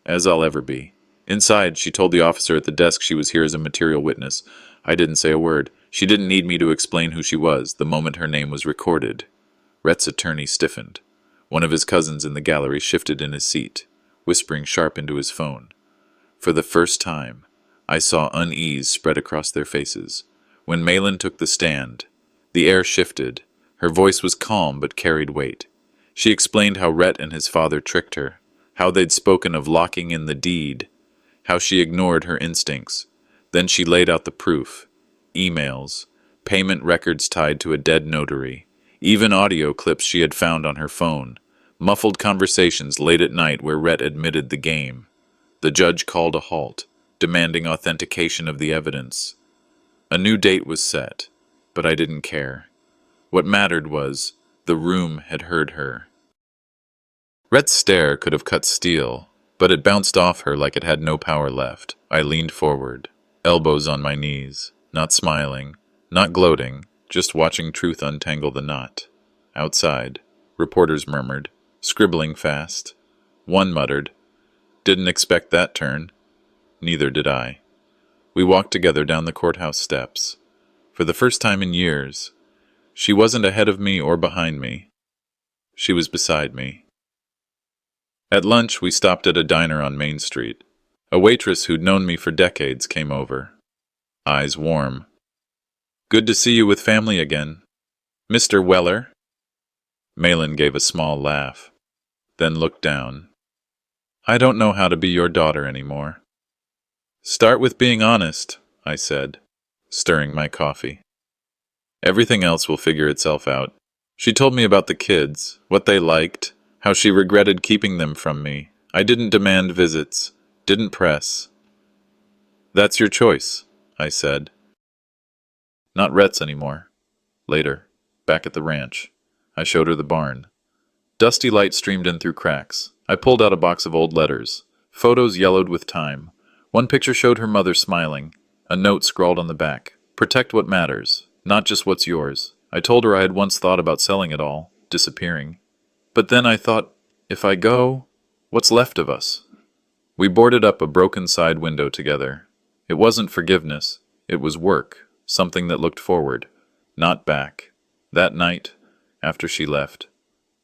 "As I'll ever be." Inside, she told the officer at the desk she was here as a material witness. I didn't say a word. She didn't need me to explain who she was the moment her name was recorded. Rhett's attorney stiffened. One of his cousins in the gallery shifted in his seat, whispering sharp into his phone. For the first time, I saw unease spread across their faces. When Malin took the stand, the air shifted. Her voice was calm but carried weight. She explained how Rhett and his father tricked her, how they'd spoken of locking in the deed, how she ignored her instincts. Then she laid out the proof, emails, payment records tied to a dead notary, even audio clips she had found on her phone, muffled conversations late at night where Rhett admitted the game. The judge called a halt, demanding authentication of the evidence. A new date was set, but I didn't care. What mattered was, the room had heard her. Rhett's stare could have cut steel, but it bounced off her like it had no power left. I leaned forward, elbows on my knees, not smiling, not gloating, just watching truth untangle the knot. Outside, reporters murmured, scribbling fast. One muttered, "Didn't expect that turn." Neither did I. We walked together down the courthouse steps. For the first time in years, she wasn't ahead of me or behind me. She was beside me. At lunch, we stopped at a diner on Main Street. A waitress who'd known me for decades came over. Eyes warm. "Good to see you with family again. Mr. Weller?" Malin gave a small laugh, then looked down. "I don't know how to be your daughter anymore." "Start with being honest," I said, stirring my coffee. "Everything else will figure itself out." She told me about the kids, what they liked, how she regretted keeping them from me. I didn't demand visits, didn't press. "That's your choice," I said. "Not Rhett's anymore." Later, back at the ranch, I showed her the barn. Dusty light streamed in through cracks. I pulled out a box of old letters, photos yellowed with time. One picture showed her mother smiling, a note scrawled on the back. "Protect what matters, not just what's yours." I told her I had once thought about selling it all, disappearing. But then I thought, if I go, what's left of us? We boarded up a broken side window together. It wasn't forgiveness, it was work, something that looked forward, not back. That night, after she left,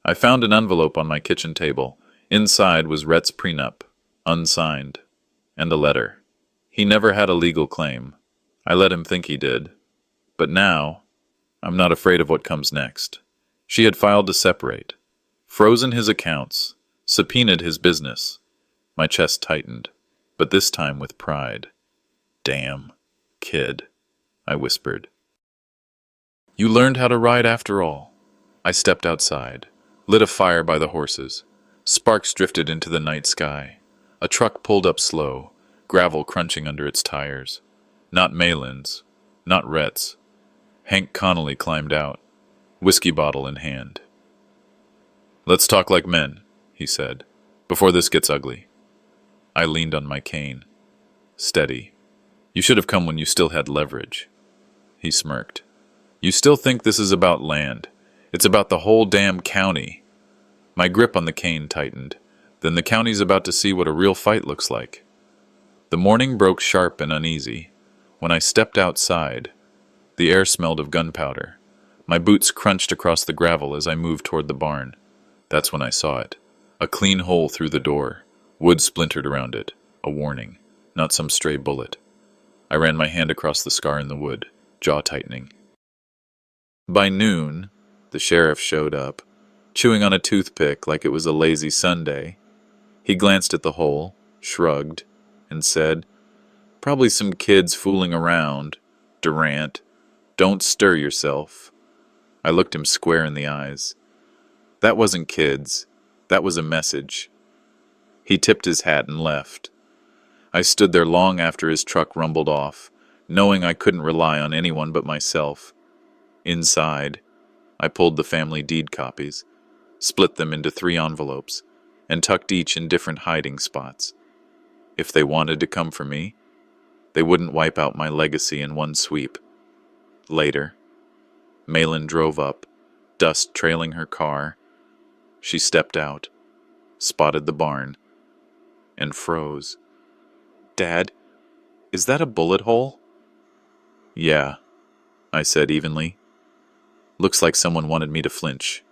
I found an envelope on my kitchen table. Inside was Rhett's prenup, unsigned, and a letter. He never had a legal claim. I let him think he did. But now, I'm not afraid of what comes next. She had filed to separate, frozen his accounts, subpoenaed his business. My chest tightened, but this time with pride. "Damn, kid," I whispered. "You learned how to ride after all." I stepped outside, lit a fire by the horses. Sparks drifted into the night sky. A truck pulled up slow, gravel crunching under its tires. Not Malin's, not Rhett's. Hank Connolly climbed out, whiskey bottle in hand. "Let's talk like men," he said, "before this gets ugly." I leaned on my cane. "Steady. You should have come when you still had leverage." He smirked. "You still think this is about land. It's about the whole damn county." My grip on the cane tightened. Then the county's about to see what a real fight looks like. The morning broke sharp and uneasy. When I stepped outside, the air smelled of gunpowder. My boots crunched across the gravel as I moved toward the barn. That's when I saw it. A clean hole through the door, wood splintered around it. A warning, not some stray bullet. I ran my hand across the scar in the wood, jaw tightening. By noon, the sheriff showed up, chewing on a toothpick like it was a lazy Sunday. He glanced at the hole, shrugged, and said, "Probably some kids fooling around. Durant, don't stir yourself." I looked him square in the eyes. That wasn't kids. That was a message. He tipped his hat and left. I stood there long after his truck rumbled off, knowing I couldn't rely on anyone but myself. Inside, I pulled the family deed copies, split them into 3 envelopes, and tucked each in different hiding spots. If they wanted to come for me, they wouldn't wipe out my legacy in one sweep. Later, Malin drove up, dust trailing her car. She stepped out, spotted the barn, and froze. "Dad, is that a bullet hole?" "Yeah," I said evenly. "Looks like someone wanted me to flinch."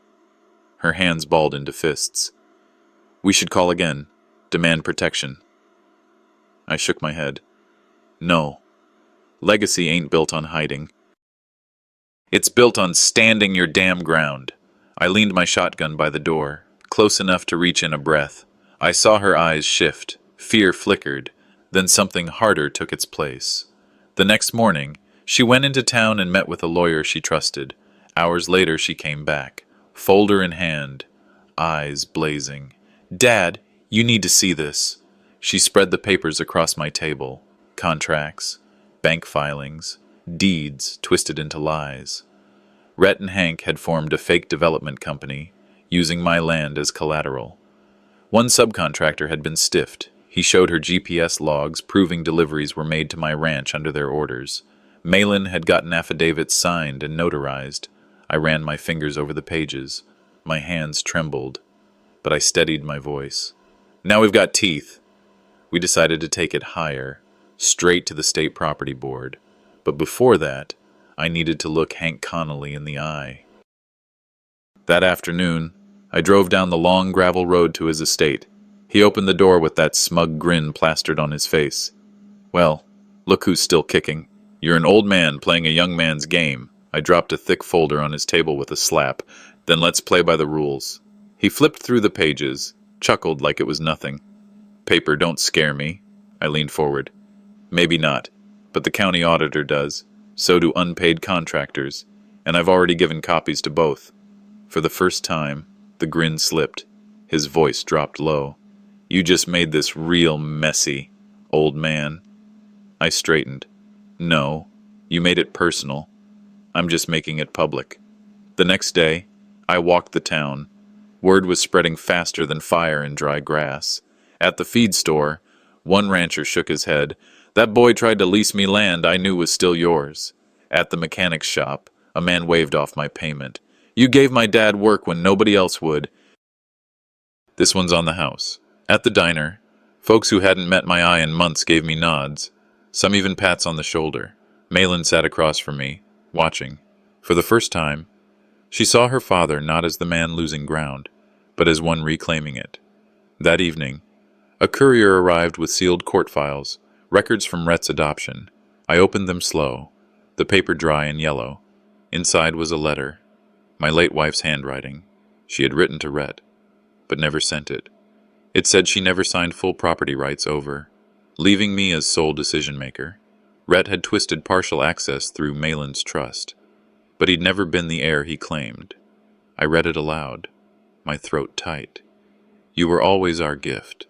Her hands balled into fists. "We should call again, demand protection." I shook my head. "No. Legacy ain't built on hiding. It's built on standing your damn ground." I leaned my shotgun by the door, close enough to reach in a breath. I saw her eyes shift, fear flickered, then something harder took its place. The next morning, She went into town and met with a lawyer she trusted. Hours later, she came back, folder in hand, eyes blazing. "Dad, you need to see this." She spread the papers across my table. Contracts, bank filings, deeds twisted into lies. Rhett and Hank had formed a fake development company, using my land as collateral. One subcontractor had been stiffed. He showed her GPS logs proving deliveries were made to my ranch under their orders. Malin had gotten affidavits signed and notarized. I ran my fingers over the pages. My hands trembled, but I steadied my voice. "Now we've got teeth." We decided to take it higher, straight to the state property board. But before that, I needed to look Hank Connolly in the eye. That afternoon, I drove down the long gravel road to his estate. He opened the door with that smug grin plastered on his face. "Well, look who's still kicking. You're an old man playing a young man's game." I dropped a thick folder on his table with a slap. "Then let's play by the rules." He flipped through the pages, chuckled like it was nothing. "Paper don't scare me." I leaned forward. "Maybe not, but the county auditor does. So do unpaid contractors, and I've already given copies to both." For the first time, the grin slipped. His voice dropped low. "You just made this real messy, old man." I straightened. "No, you made it personal. I'm just making it public." The next day, I walked the town. Word was spreading faster than fire in dry grass. At the feed store, one rancher shook his head. "That boy tried to lease me land I knew was still yours." At the mechanic's shop, a man waved off my payment. "You gave my dad work when nobody else would." This one's on the house. At the diner, folks who hadn't met my eye in months gave me nods, some even pats on the shoulder. Malin sat across from me, watching. For the first time, she saw her father not as the man losing ground, but as one reclaiming it. That evening, a courier arrived with sealed court files, records from Rhett's adoption. I opened them slow, the paper dry and yellow. Inside was a letter, my late wife's handwriting. She had written to Rhett, but never sent it. It said she never signed full property rights over, leaving me as sole decision-maker. Rhett had twisted partial access through Malin's trust, but he'd never been the heir he claimed. I read it aloud, my throat tight. "You were always our gift,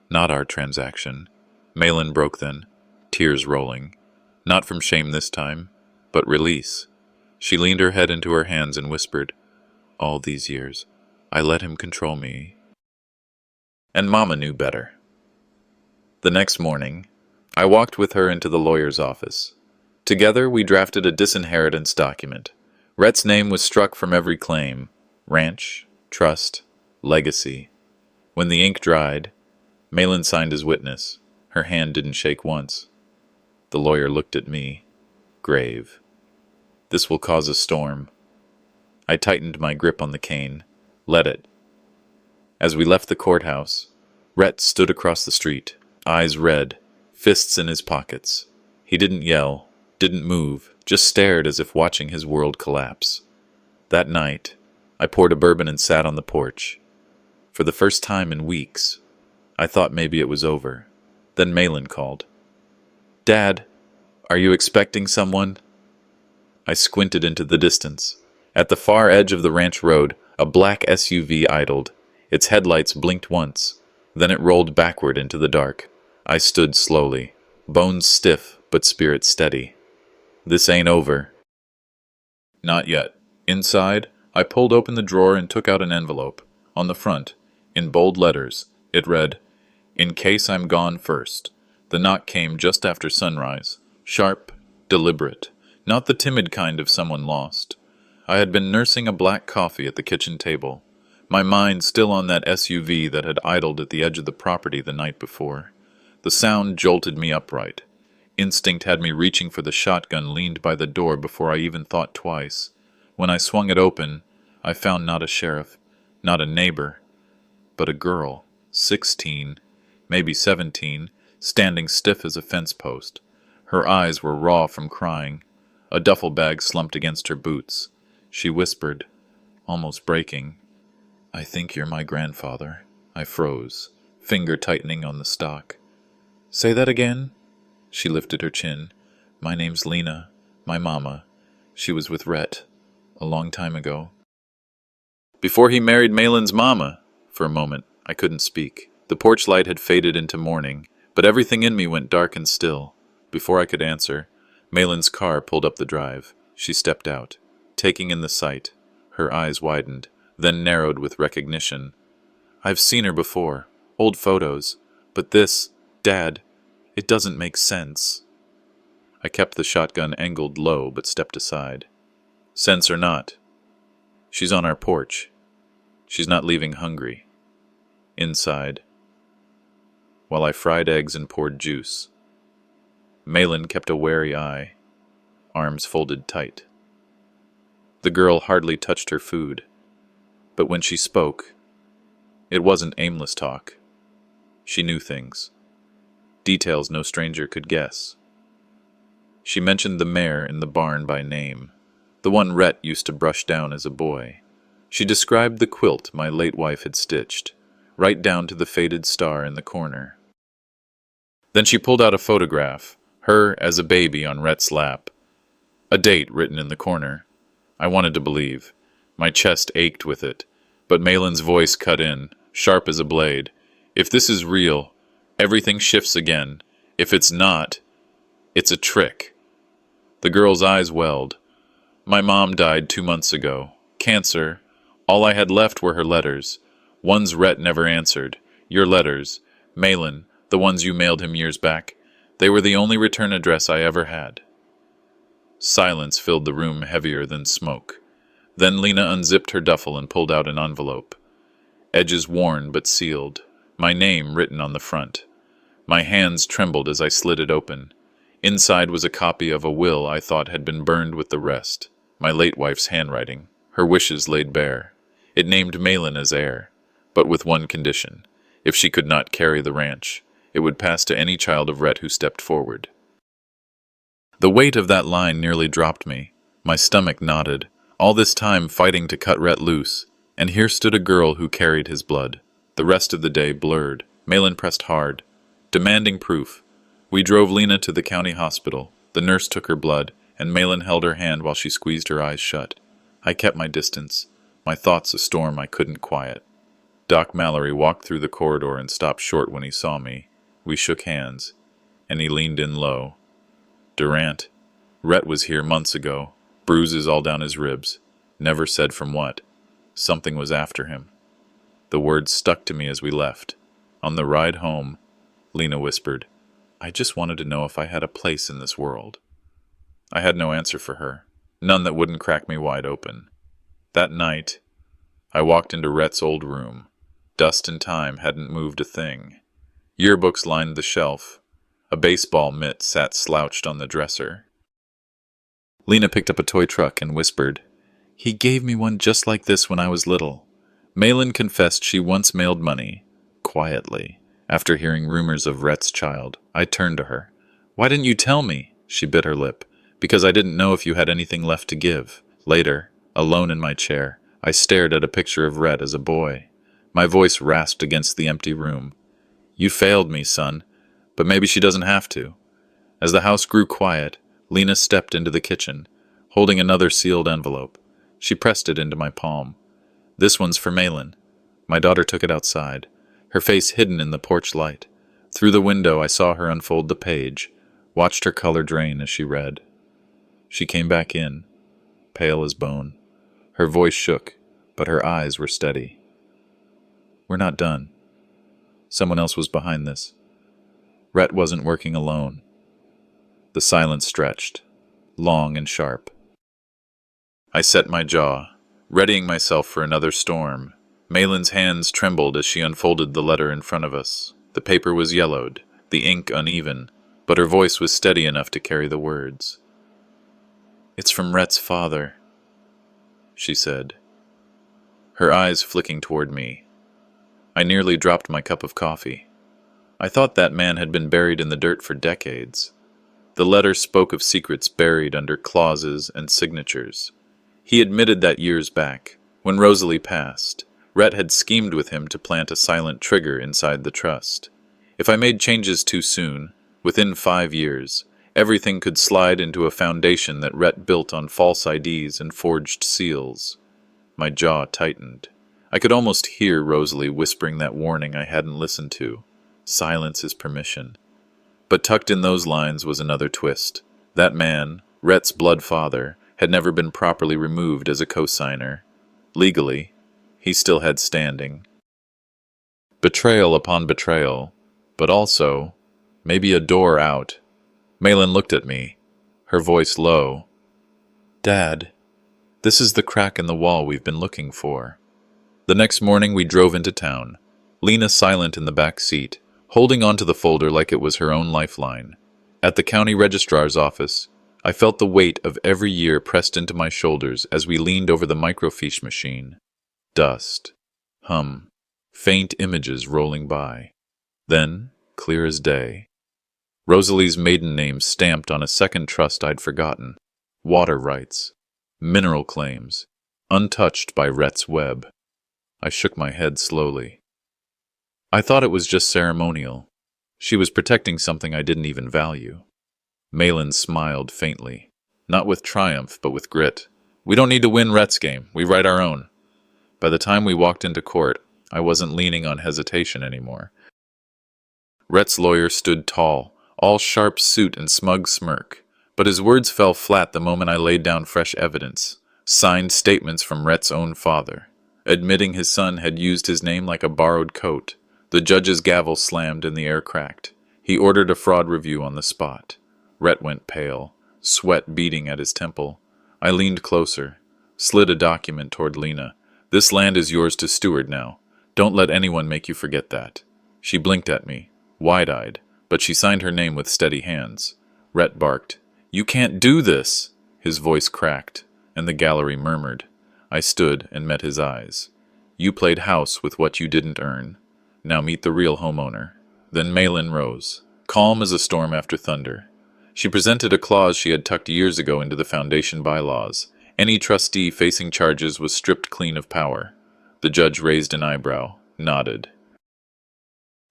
not our transaction." Malin broke then, tears rolling. Not from shame this time, but release. She leaned her head into her hands and whispered, "All these years, I let him control me." And Mama knew better. The next morning, I walked with her into the lawyer's office. Together, we drafted a disinheritance document. Rhett's name was struck from every claim: ranch, trust, legacy. When the ink dried, Malin signed as witness. Her hand didn't shake once. The lawyer looked at me, grave. "This will cause a storm." I tightened my grip on the cane. "Let it." As we left the courthouse, Rhett stood across the street, eyes red, fists in his pockets. He didn't yell, didn't move, just stared as if watching his world collapse. That night, I poured a bourbon and sat on the porch. For the first time in weeks, I thought maybe it was over. Then Malin called. "Dad, are you expecting someone?" I squinted into the distance. At the far edge of the ranch road, a black SUV idled. Its headlights blinked once. Then it rolled backward into the dark. I stood slowly, bones stiff but spirit steady. "This ain't over." Not yet. Inside, I pulled open the drawer and took out an envelope. On the front, in bold letters, it read, "In case I'm gone first." The knock came just after sunrise. Sharp, deliberate, not the timid kind of someone lost. I had been nursing a black coffee at the kitchen table, my mind still on that SUV that had idled at the edge of the property the night before. The sound jolted me upright. Instinct had me reaching for the shotgun leaned by the door before I even thought twice. When I swung it open, I found not a sheriff, not a neighbor, but a girl, 16, maybe 17, standing stiff as a fence post. Her eyes were raw from crying. A duffel bag slumped against her boots. She whispered, almost breaking, "I think you're my grandfather." I froze, finger tightening on the stock. "Say that again?" She lifted her chin. "My name's Lena. My mama. She was with Rhett. A long time ago. Before he married Malin's mama. For a moment, I couldn't speak. The porch light had faded into morning, but everything in me went dark and still. Before I could answer, Malin's car pulled up the drive. She stepped out, taking in the sight. Her eyes widened, then narrowed with recognition. I've seen her before, old photos, but this, Dad, it doesn't make sense. I kept the shotgun angled low but stepped aside. Sense or not, she's on our porch. She's not leaving hungry. Inside, while I fried eggs and poured juice. Malin kept a wary eye, arms folded tight. The girl hardly touched her food, but when she spoke, it wasn't aimless talk. She knew things, details no stranger could guess. She mentioned the mare in the barn by name, the one Rhett used to brush down as a boy. She described the quilt my late wife had stitched, right down to the faded star in the corner. Then she pulled out a photograph, her as a baby on Rhett's lap. A date written in the corner. I wanted to believe. My chest ached with it, but Malin's voice cut in, sharp as a blade. If this is real, everything shifts again. If it's not, it's a trick. The girl's eyes welled. My mom died 2 months ago. Cancer. All I had left were her letters. Ones Rhett never answered. Your letters. Malin, the ones you mailed him years back. They were the only return address I ever had. Silence filled the room heavier than smoke. Then Lena unzipped her duffel and pulled out an envelope. Edges worn but sealed. My name written on the front. My hands trembled as I slid it open. Inside was a copy of a will I thought had been burned with the rest. My late wife's handwriting. Her wishes laid bare. It named Malin as heir, but with one condition. If she could not carry the ranch, it would pass to any child of Rhett who stepped forward. The weight of that line nearly dropped me. My stomach knotted. All this time fighting to cut Rhett loose, and here stood a girl who carried his blood. The rest of the day blurred. Malin pressed hard, demanding proof. We drove Lena to the county hospital. The nurse took her blood, and Malin held her hand while she squeezed her eyes shut. I kept my distance, my thoughts a storm I couldn't quiet. Doc Mallory walked through the corridor and stopped short when he saw me. We shook hands, and he leaned in low. Durant, Rhett was here months ago, bruises all down his ribs. Never said from what. Something was after him. The words stuck to me as we left. On the ride home, Lena whispered, I just wanted to know if I had a place in this world. I had no answer for her, none that wouldn't crack me wide open. That night, I walked into Rhett's old room. Dust and time hadn't moved a thing. Yearbooks lined the shelf. A baseball mitt sat slouched on the dresser. Lena picked up a toy truck and whispered, He gave me one just like this when I was little. Malin confessed she once mailed money, quietly. After hearing rumors of Rhett's child, I turned to her. Why didn't you tell me? She bit her lip. Because I didn't know if you had anything left to give. Later, alone in my chair, I stared at a picture of Rhett as a boy. My voice rasped against the empty room. You failed me, son, but maybe she doesn't have to. As the house grew quiet, Lena stepped into the kitchen, holding another sealed envelope. She pressed it into my palm. This one's for Malin. My daughter took it outside, her face hidden in the porch light. Through the window I saw her unfold the page, watched her color drain as she read. She came back in, pale as bone. Her voice shook, but her eyes were steady. We're not done. Someone else was behind this. Rhett wasn't working alone. The silence stretched, long and sharp. I set my jaw, readying myself for another storm. Malin's hands trembled as she unfolded the letter in front of us. The paper was yellowed, the ink uneven, but her voice was steady enough to carry the words. It's from Rhett's father, she said, her eyes flicking toward me. I nearly dropped my cup of coffee. I thought that man had been buried in the dirt for decades. The letter spoke of secrets buried under clauses and signatures. He admitted that years back, when Rosalie passed, Rhett had schemed with him to plant a silent trigger inside the trust. If I made changes too soon, within 5 years, Everything could slide into a foundation that Rhett built on false IDs and forged seals. My jaw tightened. I could almost hear Rosalie whispering that warning I hadn't listened to. Silence is permission. But tucked in those lines was another twist. That man, Rhett's blood father, had never been properly removed as a cosigner. Legally, he still had standing. Betrayal upon betrayal, but also, maybe a door out. Malin looked at me, her voice low. "Dad, this is the crack in the wall we've been looking for." The next morning we drove into town, Lena silent in the back seat, holding onto the folder like it was her own lifeline. At the county registrar's office, I felt the weight of every year pressed into my shoulders as we leaned over the microfiche machine. Dust. Hum. Faint images rolling by. Then, clear as day, Rosalie's maiden name stamped on a second trust I'd forgotten. Water rights. Mineral claims. Untouched by Rhett's web. I shook my head slowly. I thought it was just ceremonial. She was protecting something I didn't even value. Malin smiled faintly. Not with triumph, but with grit. "We don't need to win Rhett's game. We write our own." By the time we walked into court, I wasn't leaning on hesitation anymore. Rhett's lawyer stood tall, all sharp suit and smug smirk, but his words fell flat the moment I laid down fresh evidence, signed statements from Rhett's own father, admitting his son had used his name like a borrowed coat. The judge's gavel slammed and the air cracked. He ordered a fraud review on the spot. Rhett went pale, sweat beading at his temple. I leaned closer, slid a document toward Lena. "This land is yours to steward now. Don't let anyone make you forget that." She blinked at me, wide-eyed, but she signed her name with steady hands. Rhett barked, "You can't do this!" His voice cracked, and the gallery murmured. I stood and met his eyes. "You played house with what you didn't earn. Now meet the real homeowner." Then Malin rose, calm as a storm after thunder. She presented a clause she had tucked years ago into the foundation bylaws. Any trustee facing charges was stripped clean of power. The judge raised an eyebrow, nodded.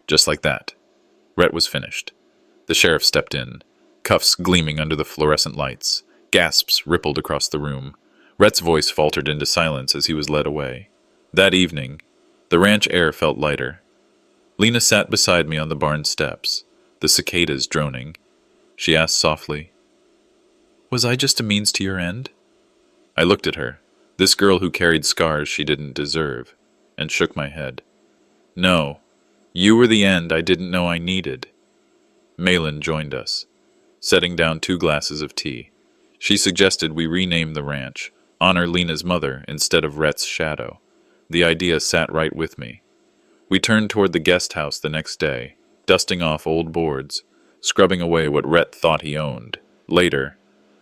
Just like that, Rhett was finished. The sheriff stepped in, cuffs gleaming under the fluorescent lights. Gasps rippled across the room. Rhett's voice faltered into silence as he was led away. That evening, the ranch air felt lighter. Lena sat beside me on the barn steps, the cicadas droning. She asked softly, "Was I just a means to your end?" I looked at her, this girl who carried scars she didn't deserve, and shook my head. "No, you were the end I didn't know I needed." Malin joined us, setting down 2 glasses of tea. She suggested we rename the ranch, honor Lena's mother instead of Rhett's shadow. The idea sat right with me. We turned toward the guest house the next day, dusting off old boards, scrubbing away what Rhett thought he owned. Later,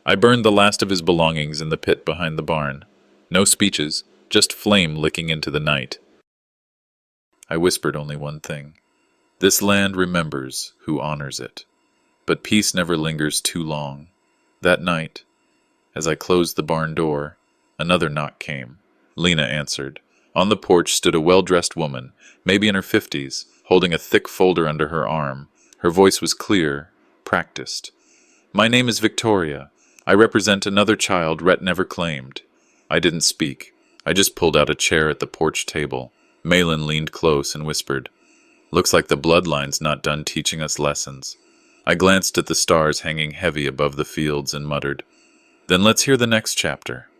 I burned the last of his belongings in the pit behind the barn. No speeches, just flame licking into the night. I whispered only one thing. This land remembers who honors it. But peace never lingers too long. That night, as I closed the barn door, another knock came. Lena answered. On the porch stood a well-dressed woman, maybe in her 50s, holding a thick folder under her arm. Her voice was clear, practiced. "My name is Victoria. I represent another child Rhett never claimed." I didn't speak. I just pulled out a chair at the porch table. Malin leaned close and whispered, "Looks like the bloodline's not done teaching us lessons." I glanced at the stars hanging heavy above the fields and muttered, "Then let's hear the next chapter."